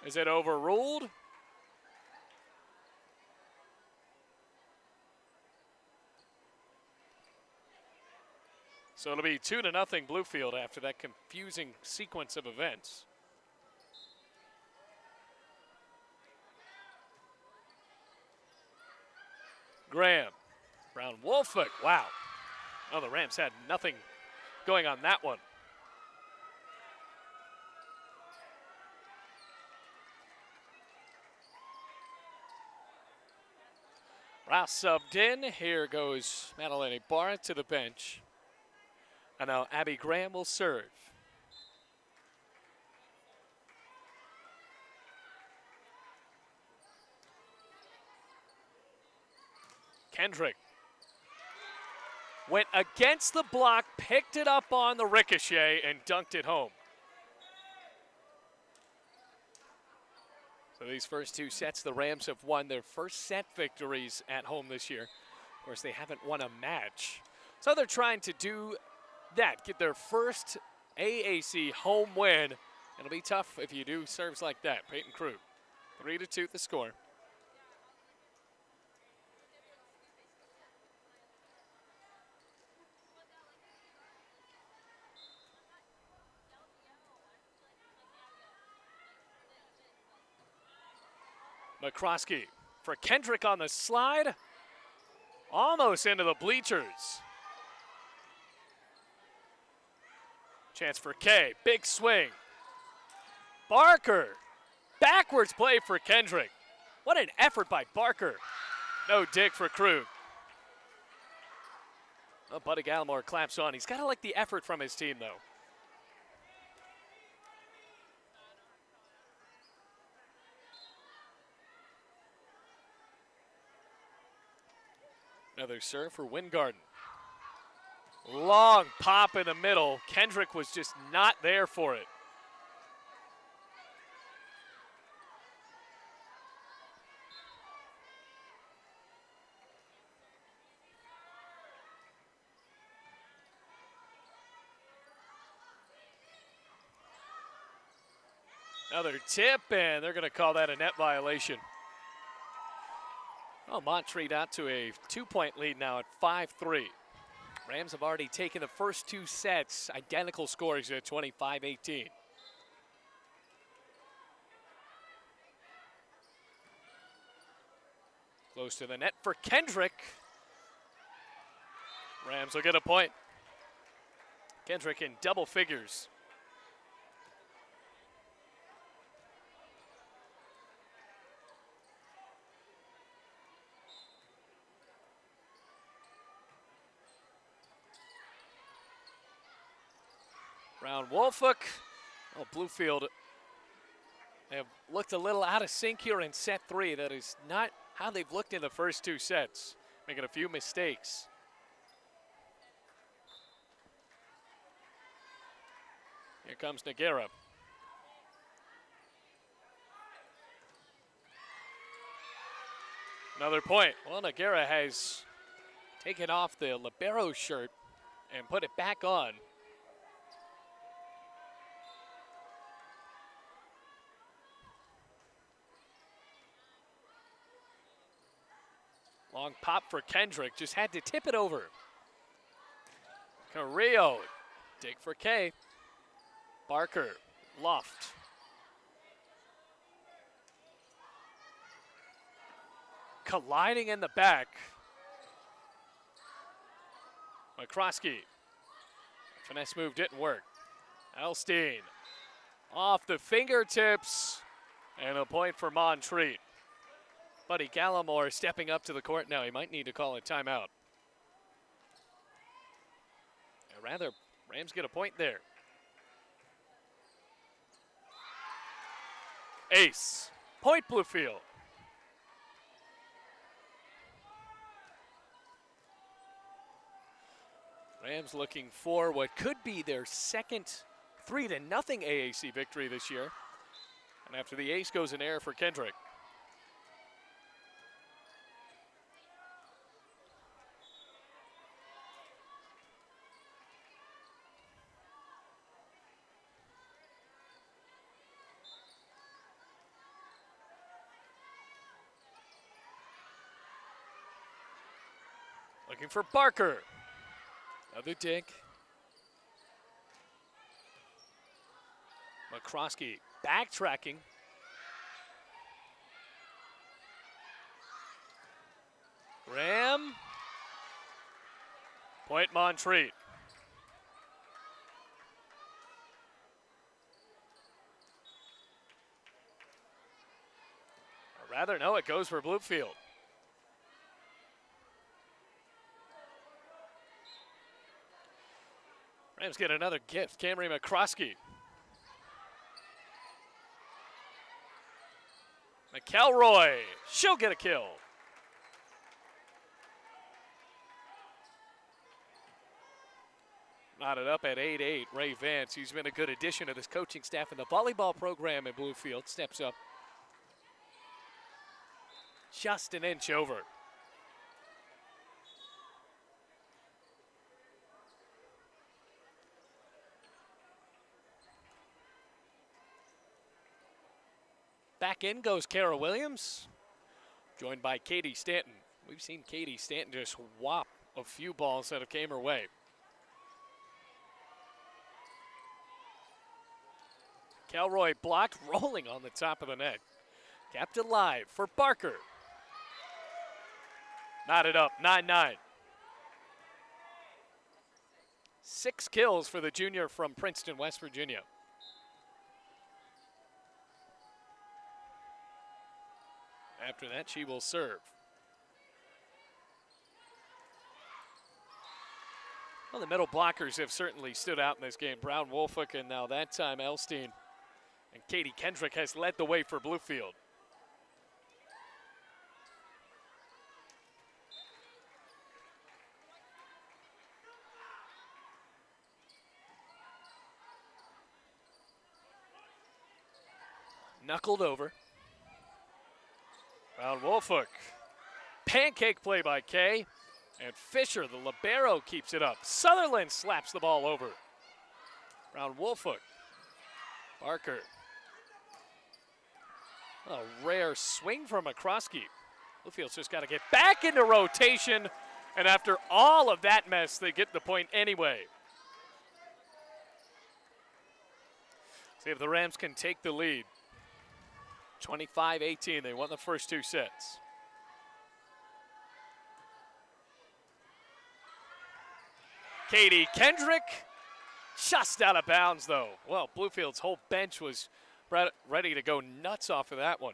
Is it overruled? So it'll be 2-0 Bluefield after that confusing sequence of events. Graham. Brown Wolfick. Wow. Oh, the Rams had nothing going on that one. Rouse subbed in. Here goes Madeline Ibarra to the bench. And now Abby Graham will serve. Kendrick went against the block, picked it up on the ricochet, and dunked it home. So these first two sets, the Rams have won their first set victories at home this year. Of course, they haven't won a match. So they're trying to do that, get their first AAC home win. It'll be tough if you do serves like that. Peyton Krug, 3-2 the score. McCroskey for Kendrick on the slide. Almost into the bleachers. Chance for Kay. Big swing. Barker. Backwards play for Kendrick. What an effort by Barker. No dig for Krug. Oh, Buddy Gallimore claps on. He's got to like the effort from his team, though. Another serve for Wingarden. Long pop in the middle. Kendrick was just not there for it. Another tip, and they're going to call that a net violation. Oh, Montreat out to a 2-point lead now at 5-3. Rams have already taken the first two sets, identical scores at 25-18. Close to the net for Kendrick. Rams will get a point. Kendrick in double figures. Brown Wolfick. Oh, Bluefield have looked a little out of sync here in set three. That is not how they've looked in the first two sets. Making a few mistakes. Here comes Noguera. Another point. Well, Noguera has taken off the libero shirt and put it back on. Long pop for Kendrick, just had to tip it over. Carrillo, dig for Kay. Barker, Luft. Colliding in the back. McCroskey. Finesse move didn't work. Elstein off the fingertips, and a point for Montreat. Buddy Gallimore stepping up to the court now. He might need to call a timeout. rather, Rams get a point there. Ace. Point Bluefield. Rams looking for what could be their second 3-0 AAC victory this year. And after the ace goes in air for Kendrick. Looking for Barker. Another dig. McCroskey backtracking. Graham. Point Montreat. Or rather, no, it goes for Bluefield. Rams get another gift. Camry McCroskey. McElroy. She'll get a kill. Knotted up at 8-8. Ray Vance, he's been a good addition to this coaching staff in the volleyball program at Bluefield, steps up. Just an inch over. Back in goes Kara Williams, joined by Katie Stanton. We've seen Katie Stanton just whop a few balls that have came her way. Kelroy blocked, rolling on the top of the net. Kept alive for Barker. Knotted up, 9-9. 6 kills for the junior from Princeton, West Virginia. After that, she will serve. Well, the middle blockers have certainly stood out in this game. Brown, Wolfick, and now that time Elstein. And Katie Kendrick has led the way for Bluefield. Knuckled over. Brown, Wolfick. Pancake play by Kay. And Fisher, the libero, keeps it up. Sutherland slaps the ball over. Brown, Wolfick. Barker. A rare swing from McCroskey. Bluefield's just got to get back into rotation. And after all of that mess, they get the point anyway. See if the Rams can take the lead. 25-18, they won the first 2 sets. Katie Kendrick, just out of bounds though. Well, Bluefield's whole bench was ready to go nuts off of that one.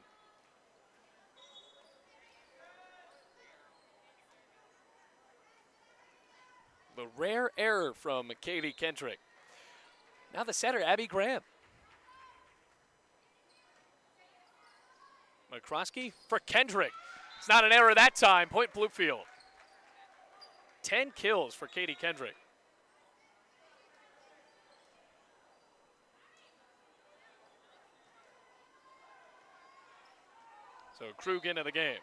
The rare error from Katie Kendrick. Now the setter, Abby Graham. McCroskey for Kendrick. It's not an error that time. Point Bluefield. 10 kills for Katie Kendrick. So Krug into the game.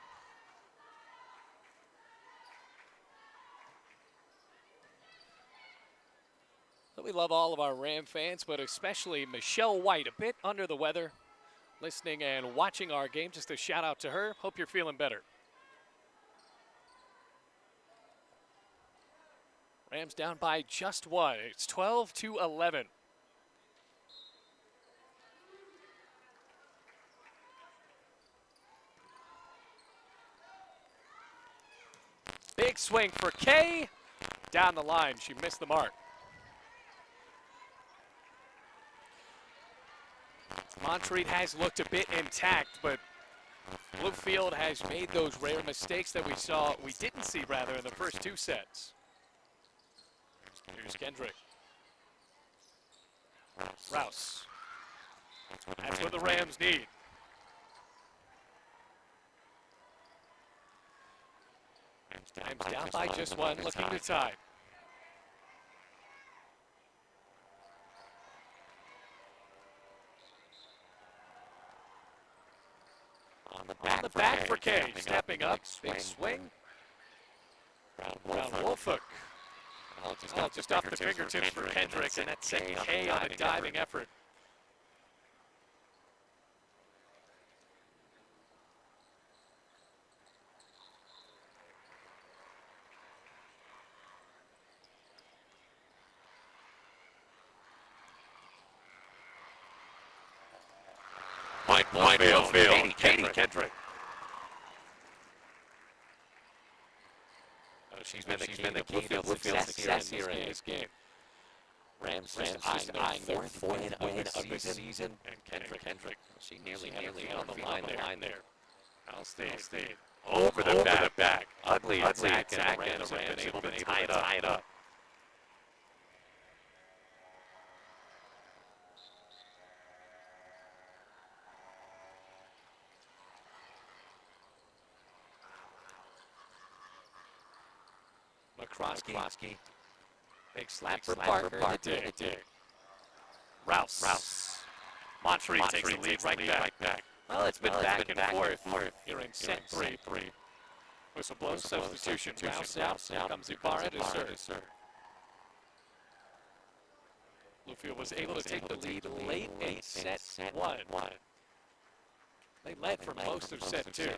So we love all of our Ram fans, but especially Michelle White, a bit under the weather, listening and watching our game. Just a shout out to her. Hope you're feeling better. Rams down by just 1. It's 12-11. Big swing for Kay. Down the line, she missed the mark. Montreat has looked a bit intact, but Bluefield has made those rare mistakes that we didn't see rather in the first 2 sets. Here's Here's Kendrick. Rouse. That's what the Rams need. Rams down by just one, looking to tie. On the back for Kay, snapping up, big swing. Around Wolfhook. Just off the fingertips for Kendrick, and that's set Kay on a diving effort. Bluefield, Katie Kendrick. She's been the key to Bluefield's success here in this game. Rams eyeing their fourth win of the season. And Kendrick, she nearly on the line there. Alstein over the back. Ugly attack, and the Rams have been able to tie it up. McCroskey. Big slap for Parker. Rouse. Montreat takes the lead right back. Well, it's been back and forth here in set three. Whistle blows, substitution. Rouse out. Here comes Ibarra to serve. Bluefield was able to take the lead late in set one. They led for most of set two.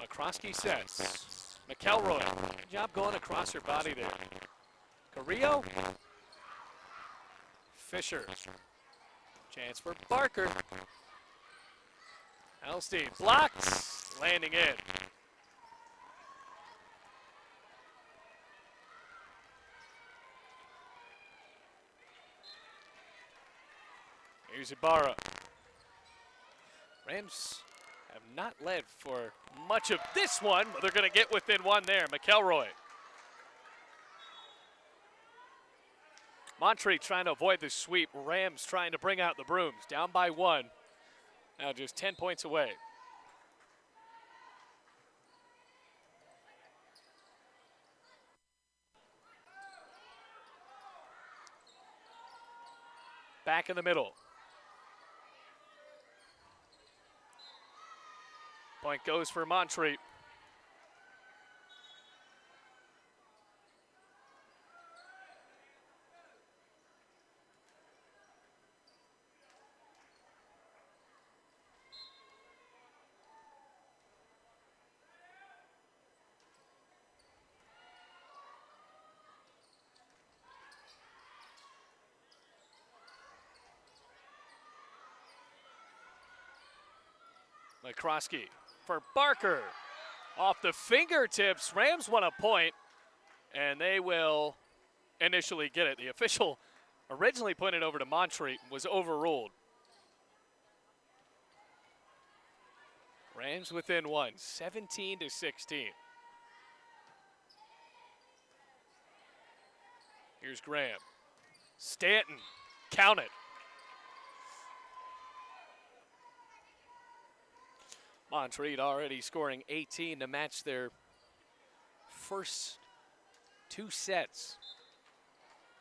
McCroskey sets. McElroy. Good job going across her body there. Carrillo. Fisher. Chance for Barker. Alstein blocked. Landing in. Here's Ibarra. Rams have not led for much of this one, but they're going to get within one there. McElroy. Montreat trying to avoid the sweep. Rams trying to bring out the brooms. Down by one. Now just 10 points away. Back in the middle. Point goes for Montreat. McCroskey for Barker. Off the fingertips, Rams want a point, and they will initially get it. The official originally pointed over to Montreat, was overruled. Rams within one, 17-16. Here's Graham. Stanton, count it. Montreat already scoring 18 to match their first two sets,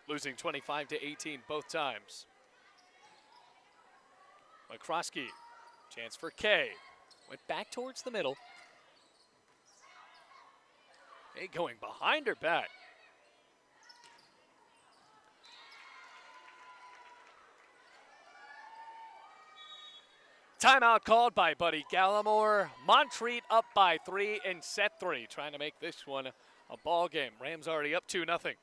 losing 25-18 both times. McCroskey, chance for Kay. Went back towards the middle. Kay going behind her back. Timeout called by Buddy Gallimore. Montreat up by 3 in set 3, trying to make this one a ball game. Rams already up 2-0.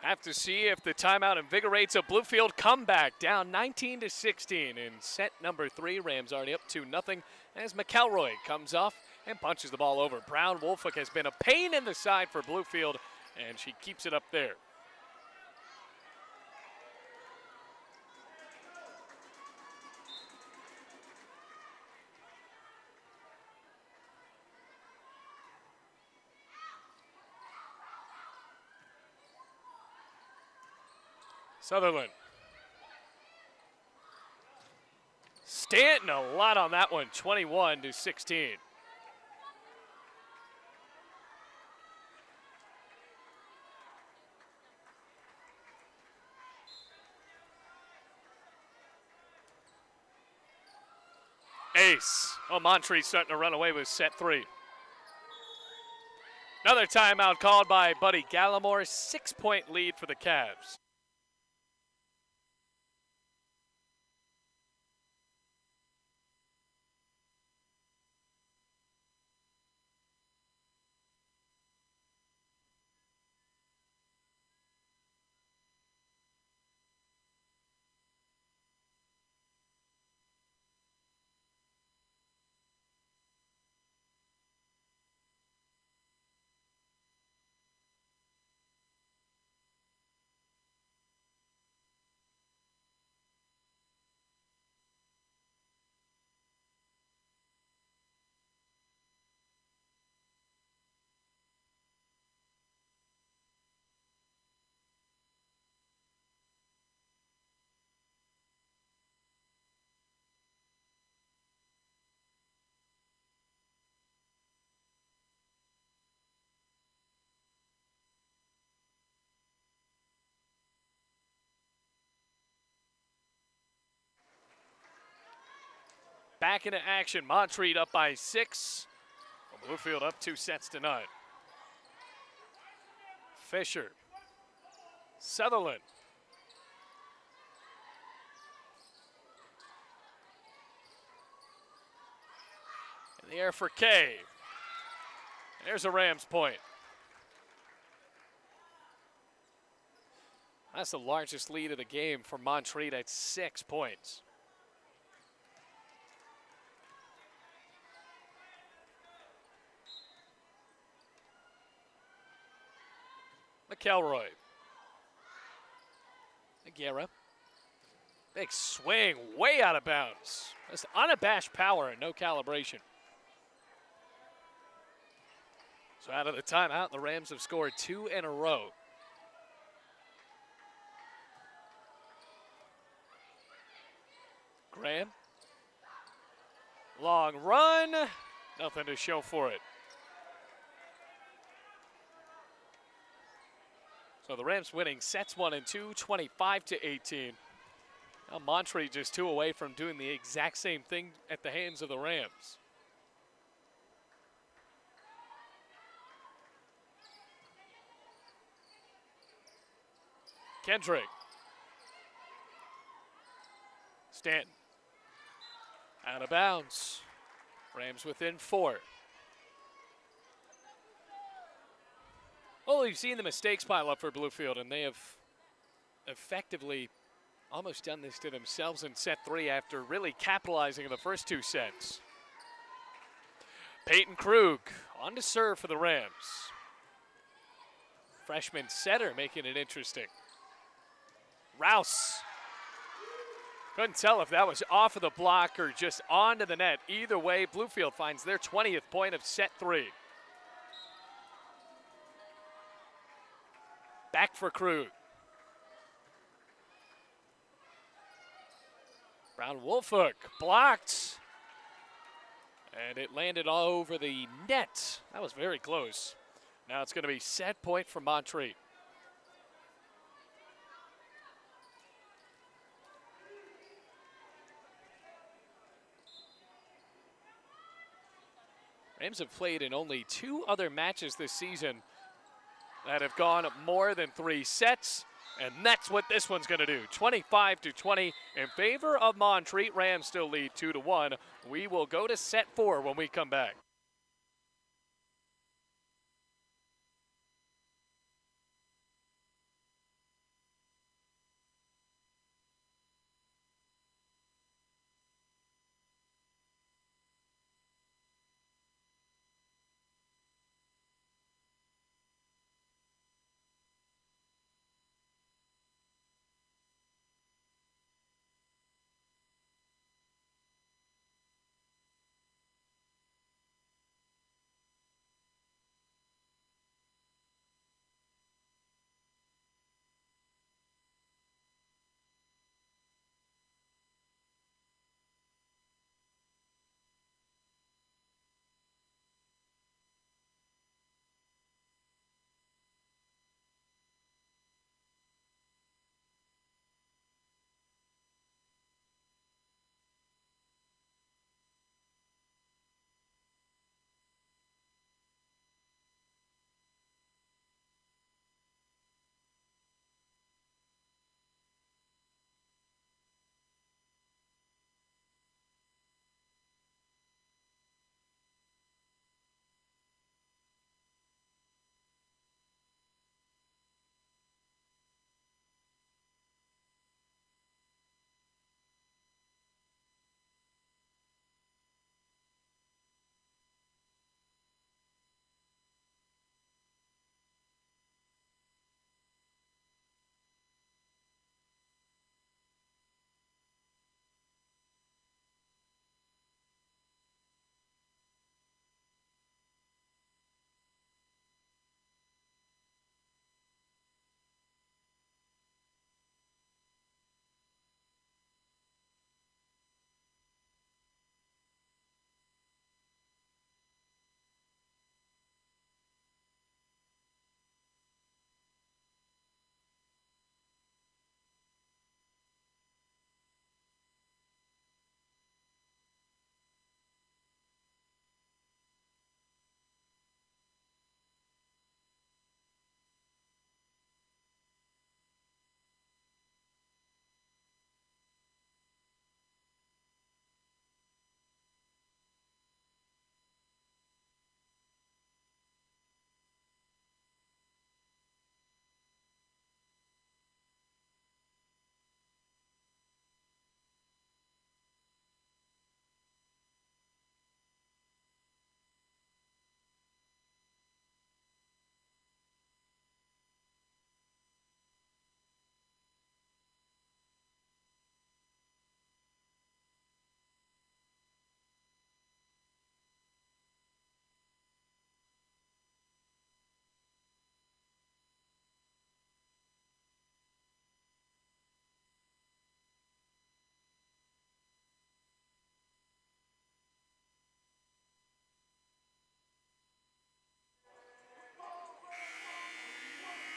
Have to see if the timeout invigorates a Bluefield comeback, down 19-16 in set number 3. Rams already up 2-0 as McElroy comes off and punches the ball over. Brown Wolfick has been a pain in the side for Bluefield, and she keeps it up there. Sutherland. Stanton a lot on that one, 21-16. Ace. Oh, Montreat starting to run away with set 3. Another timeout called by Buddy Gallimore. 6-point lead for the Cavs. Back into action. Montreat up by 6. Bluefield up 2-0. Fisher. Sutherland. In the air for Kay. There's a Rams point. That's the largest lead of the game for Montreat at 6 points. McElroy. Aguirre. Big swing, way out of bounds. That's unabashed power and no calibration. So out of the timeout, the Rams have scored 2 in a row. Graham. Long run. Nothing to show for it. So the Rams winning sets 1 and 2, 25-18. Now Montreat just 2 away from doing the exact same thing at the hands of the Rams. Kendrick. Stanton. Out of bounds. Rams within 4. Well, we've seen the mistakes pile up for Bluefield, and they have effectively almost done this to themselves in set 3 after really capitalizing in the first 2 sets. Peyton Krug on to serve for the Rams. Freshman setter making it interesting. Rouse. Couldn't tell if that was off of the block or just onto the net. Either way, Bluefield finds their 20th point of set 3. Back for Krug. Brown Wolfick blocked. And it landed all over the net. That was very close. Now it's going to be set point for Montreat. Rams have played in only 2 other matches this season that have gone more than 3 sets, and that's what this one's going to do. 25-20 in favor of Montreat. Rams still lead 2-1. We will go to set 4 when we come back.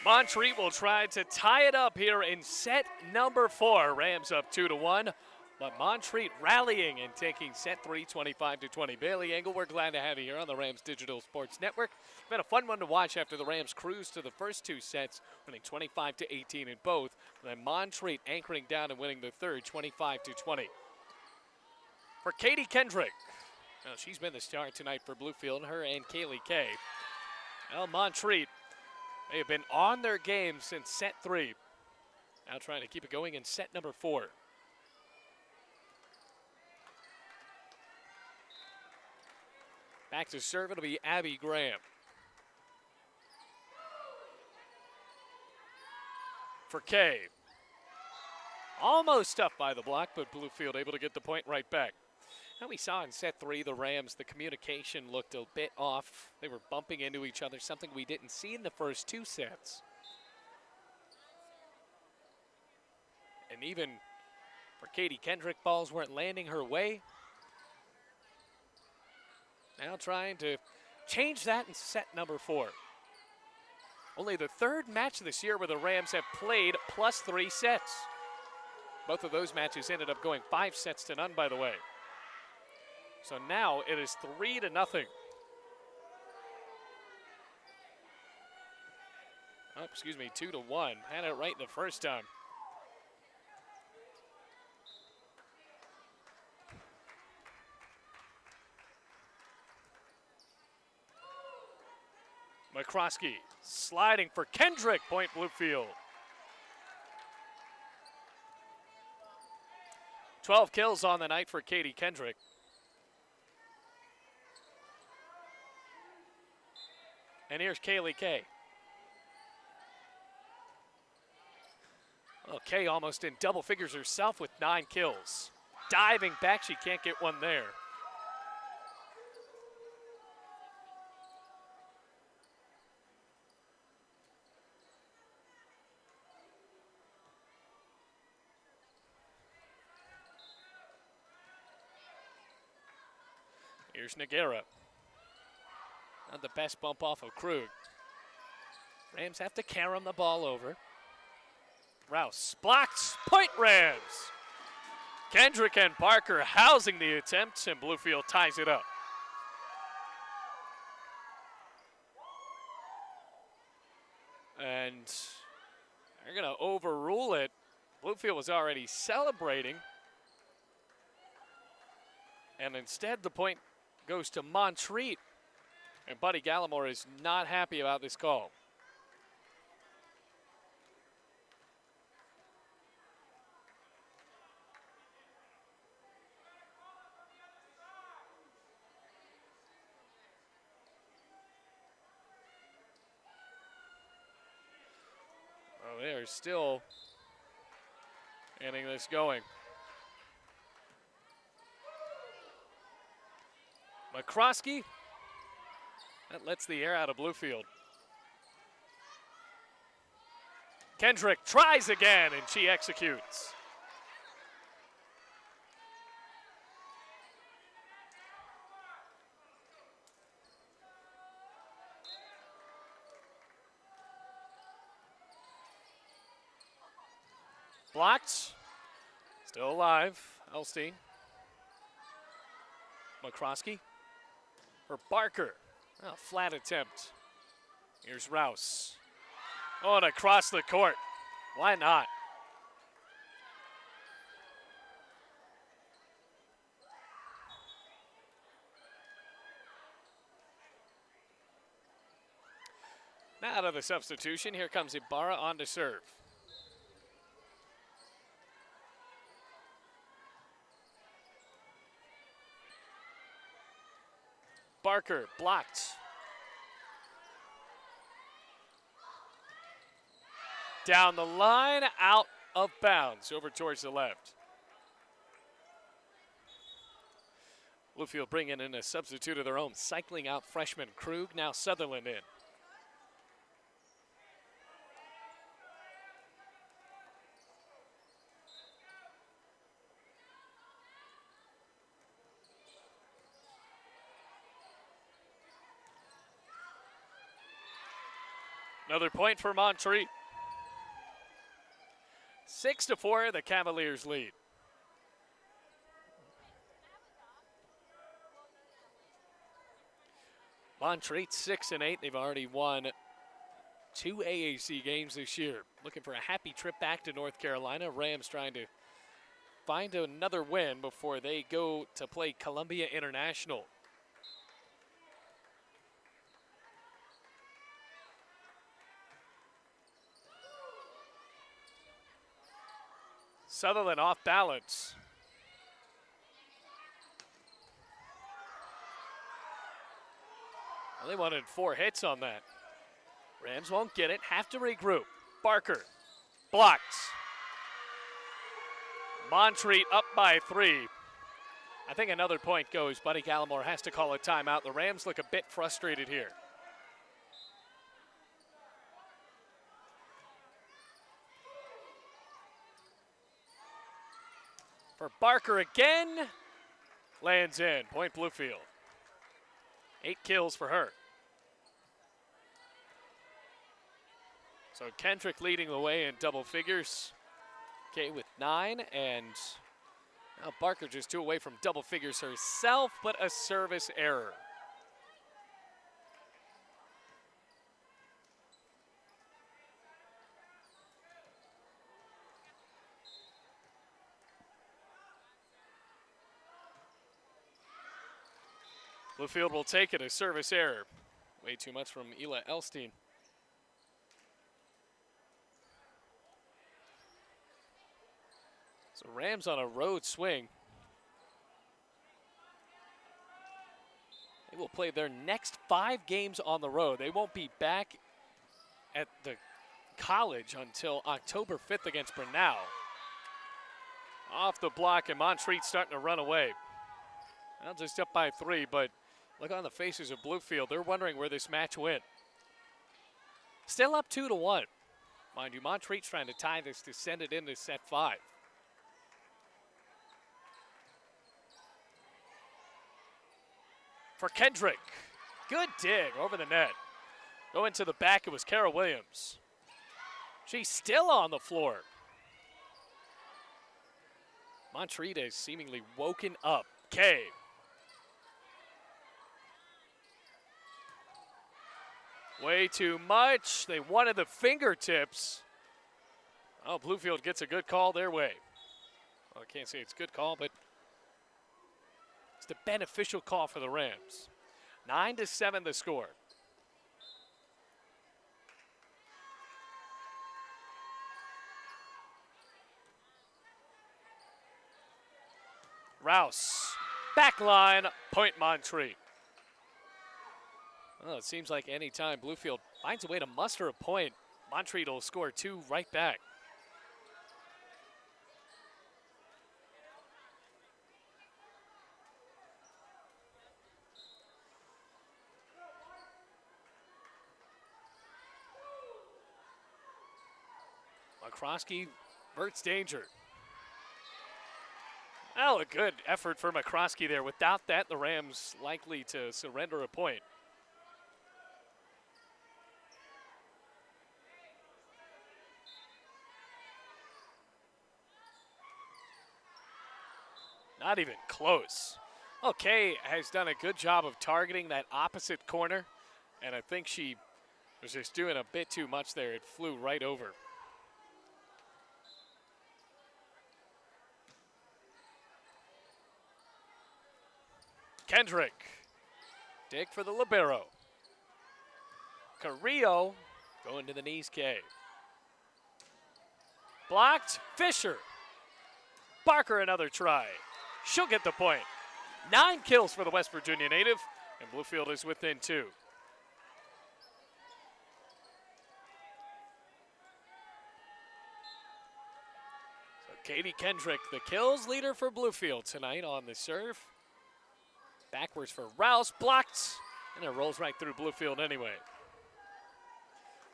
Montreat will try to tie it up here in set number 4. Rams up 2-1, but Montreat rallying and taking set 3, 25-20. Bailey Engel, we're glad to have you here on the Rams Digital Sports Network. It's been a fun one to watch after the Rams cruised to the first 2 sets, winning 25-18 in both. And then Montreat anchoring down and winning the third, 25-20. For Katie Kendrick, well, she's been the star tonight for Bluefield, her and Kaylee Kay. Well, Montreat, they have been on their game since set 3. Now trying to keep it going in set number 4. Back to serve, it'll be Abby Graham. For Kay. Almost up by the block, but Bluefield able to get the point right back. Now we saw in set 3, the Rams, the communication looked a bit off. They were bumping into each other, something we didn't see in the first 2 sets. And even for Katie Kendrick, balls weren't landing her way. Now trying to change that in set number 4. Only the 3rd match this year where the Rams have played +3 sets. Both of those matches ended up going 5 sets to none, by the way. So now it is 3-0. Oh, excuse me, 2-1. Had it right the first time. McCroskey sliding for Kendrick, point Bluefield. 12 kills on the night for Katie Kendrick. And here's Kaylee Kay. Well, Kay almost in double figures herself with 9 kills. Diving back, she can't get one there. Here's Noguera. Not the best bump off of Krug. Rams have to carom the ball over. Rouse blocked. Point Rams. Kendrick and Parker housing the attempts, and Bluefield ties it up. And they're going to overrule it. Bluefield was already celebrating. And instead, the point goes to Montreat. And Buddy Gallimore is not happy about this call. Oh, they are still ending this going. McCroskey. That lets the air out of Bluefield. Kendrick tries again, and she executes. Blocked. Still alive. Elstein. McCroskey. For Barker. Oh, flat attempt. Here's Rouse. Oh, and across the court. Why not? Now out of the substitution, here comes Ibarra on to serve. Barker blocked. Down the line, out of bounds, over towards the left. Bluefield bringing in a substitute of their own, cycling out freshman Krug, now Sutherland in. Another point for Montreat. 6-4, the Cavaliers lead. Montreat 6-8. They've already won 2 AAC games this year. Looking for a happy trip back to North Carolina. Rams trying to find another win before they go to play Columbia International. Sutherland off balance. Well, they wanted 4 hits on that. Rams won't get it, have to regroup. Barker, blocked. Montreat up by 3. I think another point goes. Buddy Gallimore has to call a timeout. The Rams look a bit frustrated here. For Barker again, lands in, point Bluefield. 8 kills for her. So Kendrick leading the way in double figures. Kay with 9, and now Barker just 2 away from double figures herself, but a service error. Bluefield will take it, a service error. Way too much from Ela Elstein. So Rams on a road swing. They will play their next 5 games on the road. They won't be back at the college until October 5th against Brunel. Off the block, and Montreat starting to run away. Well, just up by 3, but look on the faces of Bluefield. They're wondering where this match went. Still up 2-1. Mind you, Montreat's trying to tie this to send it into set 5. For Kendrick. Good dig over the net. Going to the back, it was Kara Williams. She's still on the floor. Montreat has seemingly woken up. Kay. Way too much. They wanted the fingertips. Oh, Bluefield gets a good call their way. Well, I can't say it's a good call, but it's the beneficial call for the Rams. 9-7 the score. Rouse, back line, point Montreat. Well, it seems like any time Bluefield finds a way to muster a point, Montreat will score 2 right back. McCroskey verts danger. Well, a good effort for McCroskey there. Without that, the Rams likely to surrender a point. Not even close. Okay, has done a good job of targeting that opposite corner, and I think she was just doing a bit too much there. It flew right over. Kendrick. Dig for the libero. Carrillo going to the knees, K. Blocked. Fisher. Barker another try. She'll get the point. 9 kills for the West Virginia native, and Bluefield is within 2. So Katie Kendrick, the kills leader for Bluefield tonight on the serve. Backwards for Rouse, blocked, and it rolls right through Bluefield anyway.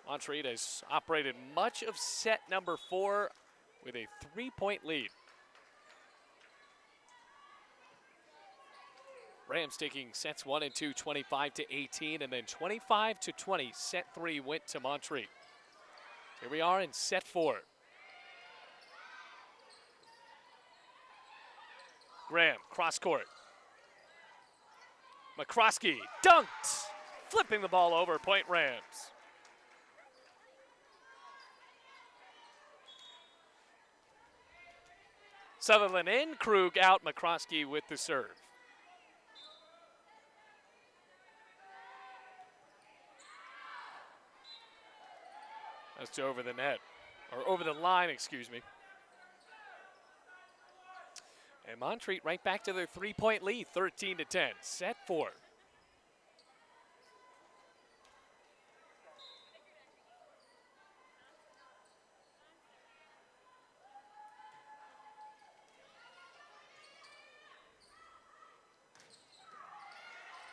Montreat has operated much of set number 4 with a 3-point lead. Rams taking sets 1 and 2, 25-18, and then 25-20. Set 3 went to Montreat. Here we are in set 4. Graham, cross court. McCroskey, dunked! Flipping the ball over, point Rams. Sutherland in, Krug out, McCroskey with the serve. That's over the net, or over the line, excuse me. And Montreat right back to their 3-point lead, 13-10, set 4.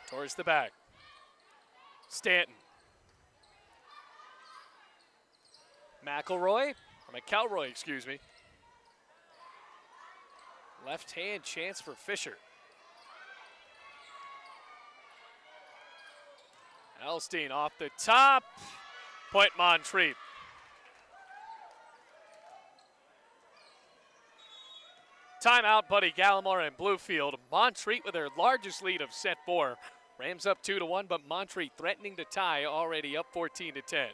Towards the back. Stanton. McElroy, excuse me. Left hand chance for Fisher. Elstein off the top. Point Montreat. Timeout, Buddy Gallimore and Bluefield. Montreat with their largest lead of set 4. Rams up 2-1, but Montreat threatening to tie, already up 14-10.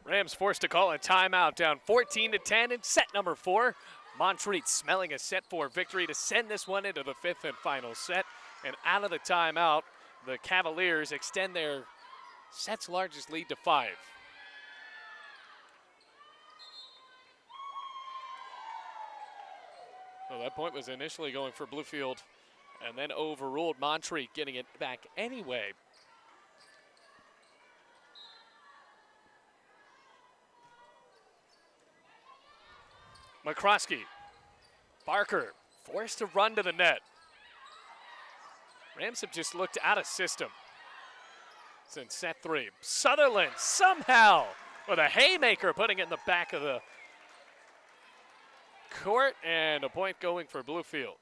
Rams forced to call a timeout, down 14-10 in set number 4. Montreat smelling a set 4 victory to send this one into the 5th and final set. And out of the timeout, the Cavaliers extend their set's largest lead to 5. So that point was initially going for Bluefield and then overruled. Montreat getting it back anyway. McCroskey. Barker forced to run to the net. Rams have just looked out of system since set 3. Sutherland somehow with a haymaker putting it in the back of the court, and a point going for Bluefield.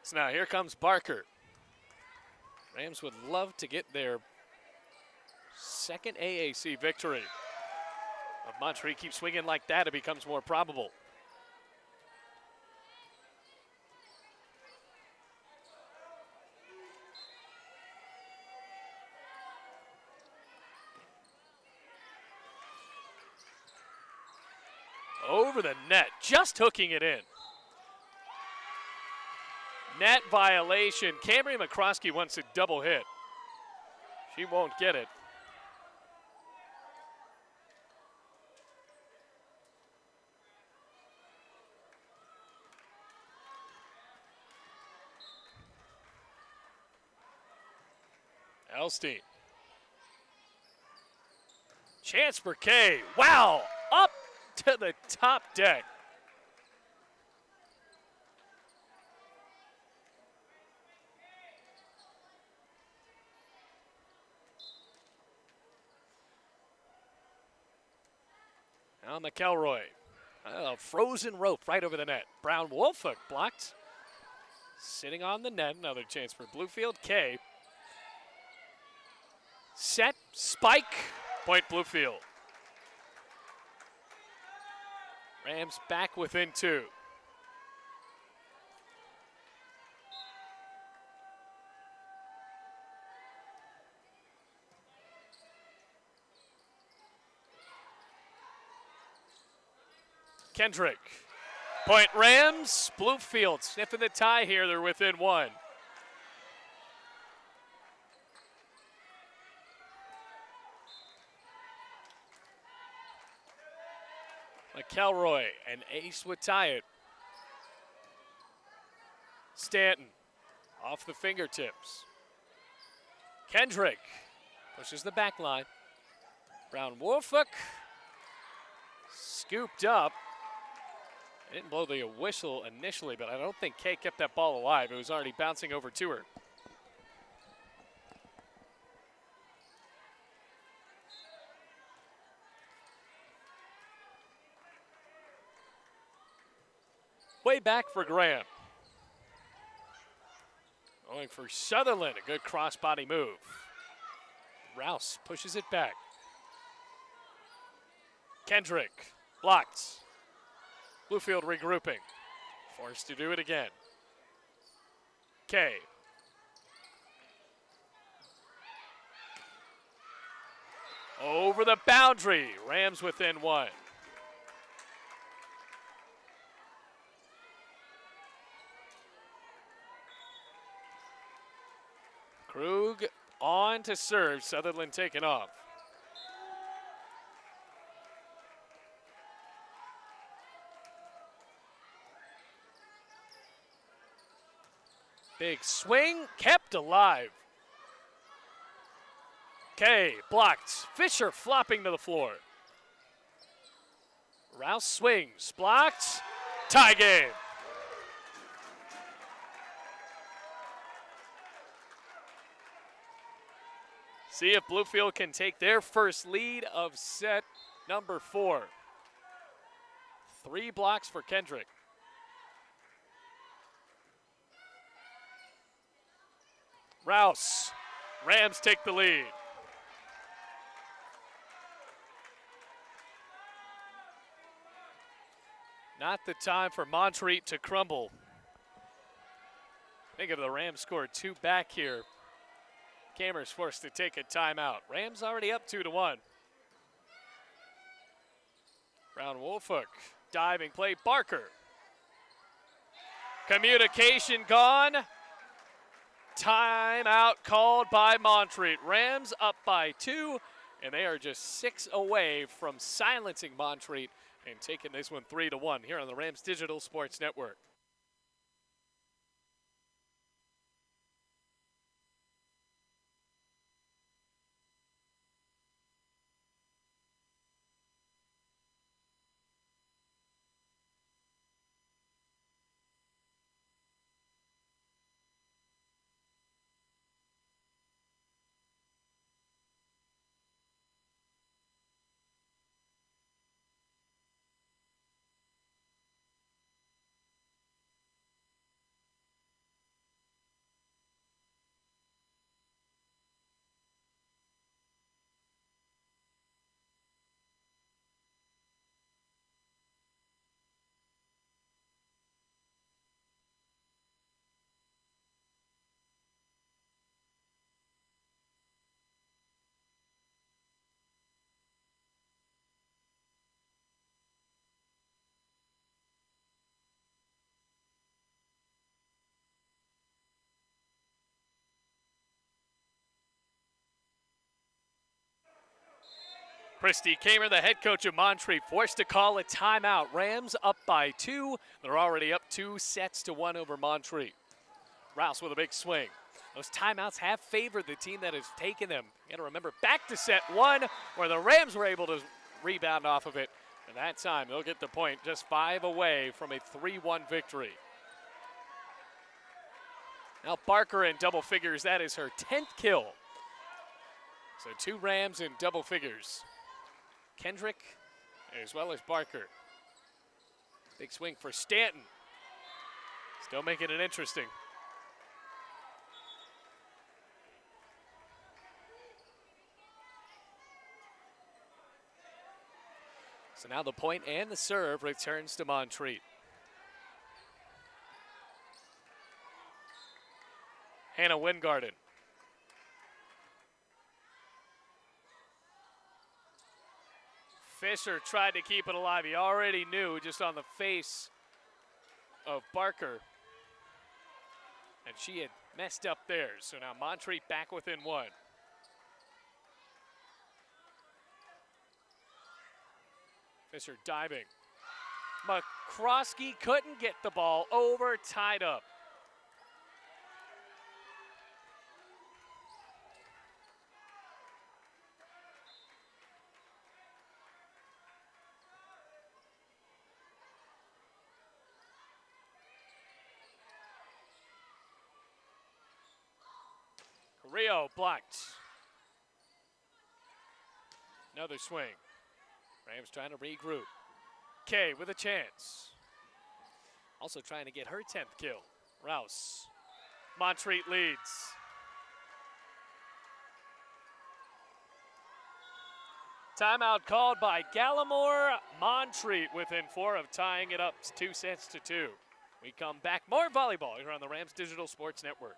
So now here comes Barker. Rams would love to get their second AAC victory. If Montreat keeps swinging like that, it becomes more probable. Over the net, just hooking it in. Net violation. Camry McCroskey wants a double hit. She won't get it. Elstein. Chance for Kay. Wow! Up to the top deck. Now McElroy. A frozen rope right over the net. Brown Wolfhook blocked. Sitting on the net. Another chance for Bluefield. Kay. Set, spike, point Bluefield. Rams back within 2. Kendrick. Point Rams. Bluefield sniffing the tie here. They're within 1. McElroy and Ace would tie it. Stanton off the fingertips. Kendrick pushes the back line. Brown Woolfolk scooped up. Didn't blow the whistle initially, but I don't think Kay kept that ball alive. It was already bouncing over to her. Way back for Graham. Going for Sutherland, a good crossbody move. Rouse pushes it back. Kendrick blocked. Bluefield regrouping. Forced to do it again. Kay. Over the boundary. Rams within 1. Krug on to serve. Sutherland taken off. Big swing, kept alive. Kay blocked. Fisher flopping to the floor. Rouse swings, blocked. Tie game. See if Bluefield can take their first lead of set number 4. 3 blocks for Kendrick. Rouse. Rams take the lead. Not the time for Montreat to crumble. Think of the Rams scored 2 back here. Cameron's forced to take a timeout. Rams already up 2-1. Brown Woolfolk. Diving play. Barker. Communication gone. Timeout called by Montreat. Rams up by 2, and they are just 6 away from silencing Montreat and taking this one 3-1 here on the Rams Digital Sports Network. Christy Kamer, the head coach of Montreat, forced to call a timeout. Rams up by 2. They're already up 2-1 over Montreat. Rouse with a big swing. Those timeouts have favored the team that has taken them. You got to remember, back to set 1, where the Rams were able to rebound off of it. And that time, they'll get the point, just 5 away from a 3-1 victory. Now Barker in double figures. That is her 10th kill. So 2 Rams in double figures. Kendrick as well as Barker. Big swing for Stanton. Still making it interesting. So now the point and the serve returns to Montreat. Hannah Wingarden. Fisher tried to keep it alive. He already knew just on the face of Barker. And she had messed up there. So now Montreat back within one. Fisher diving. McCroskey couldn't get the ball over, tied up. Carrillo blocked. Another swing. Rams trying to regroup. Kay with a chance. Also trying to get her 10th kill. Rouse. Montreat leads. Timeout called by Gallimore. Montreat within 4 of tying it up 2-2. We come back. More volleyball here on the Rams Digital Sports Network.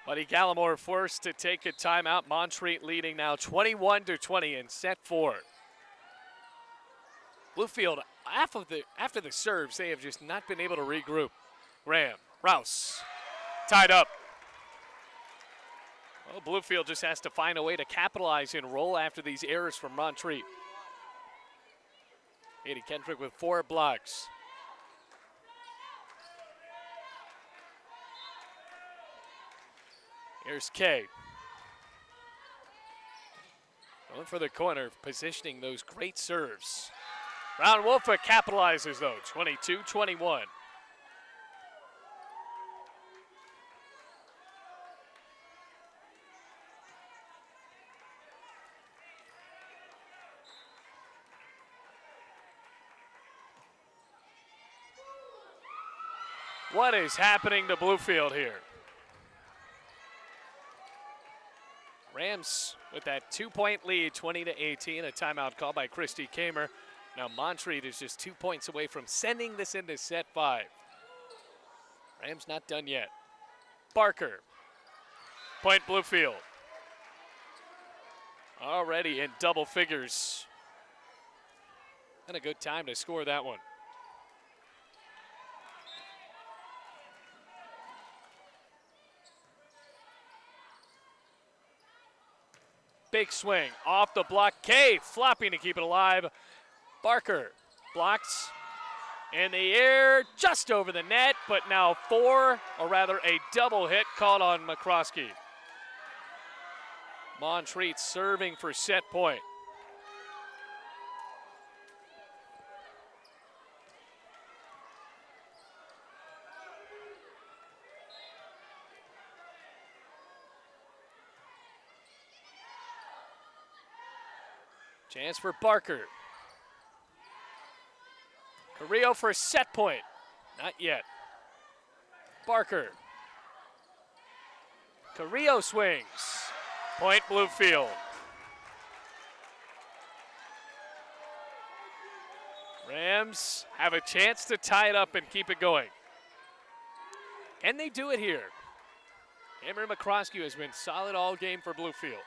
Buddy Gallimore forced to take a timeout. Montreat leading now 21-20 in set 4. Bluefield, after the serves, they have just not been able to regroup. Graham, Rouse, tied up. Well, Bluefield just has to find a way to capitalize and roll after these errors from Montreat. Katie Kendrick with 4 blocks. Here's Kay. Going for the corner, positioning those great serves. Brown Wolfa capitalizes though, 22-21. What is happening to Bluefield here? Rams with that 2-point lead, 20-18, a timeout called by Christy Kamer. Now Montreat is just 2 points away from sending this into set 5. Rams not done yet. Barker, point Bluefield. Already in double figures. And a good time to score that one. Big swing off the block. Kay flopping to keep it alive. Barker blocks in the air just over the net, but now 4, or rather a double hit called on McCroskey. Montreat serving for set point. Chance for Barker. Carrillo for set point. Not yet. Barker. Carrillo swings. Point Bluefield. Rams have a chance to tie it up and keep it going. Can they do it here? Cameron McCroskey has been solid all game for Bluefield.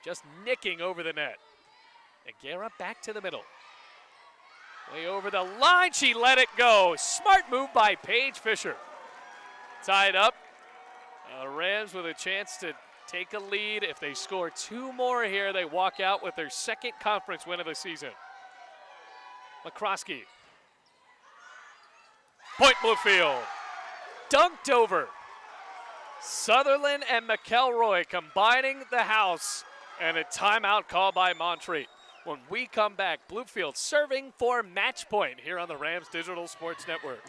Just nicking over the net. Aguirre back to the middle. Way over the line, she let it go. Smart move by Paige Fisher. tied up. Rams with a chance to take a lead. If they score 2 more here, they walk out with their second conference win of the season. McCroskey. Point Bluefield. Dunked over. Sutherland and McElroy combining the house, and a timeout called by Montreat. When we come back, Bluefield serving for match point here on the Rams Digital Sports Network.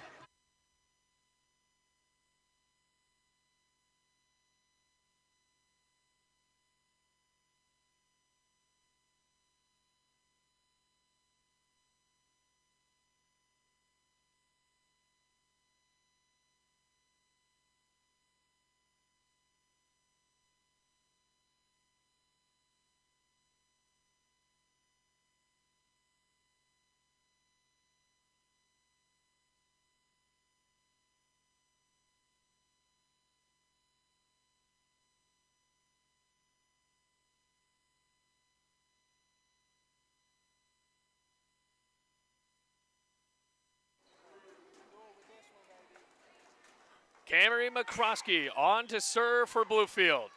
Camry McCroskey on to serve for Bluefield.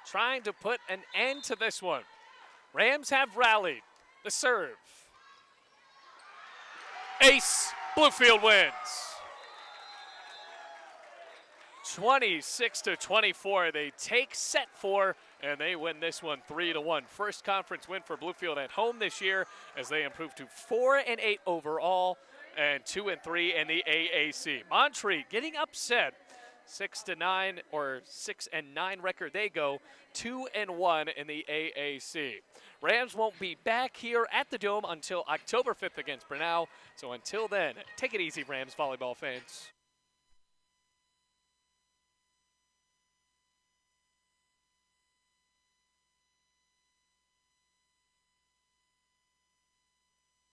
Trying to put an end to this one. Rams have rallied. The serve. Ace. Bluefield wins. 26-24. They take set 4, and they win this one 3-1. First conference win for Bluefield at home this year as they improve to 4-8 overall and 2-3 in the AAC. Montreat getting upset. 6-9 or 6-9 record they go, 2-1 in the AAC. Rams won't be back here at the Dome until October 5th against Brunel. So until then, take it easy, Rams volleyball fans.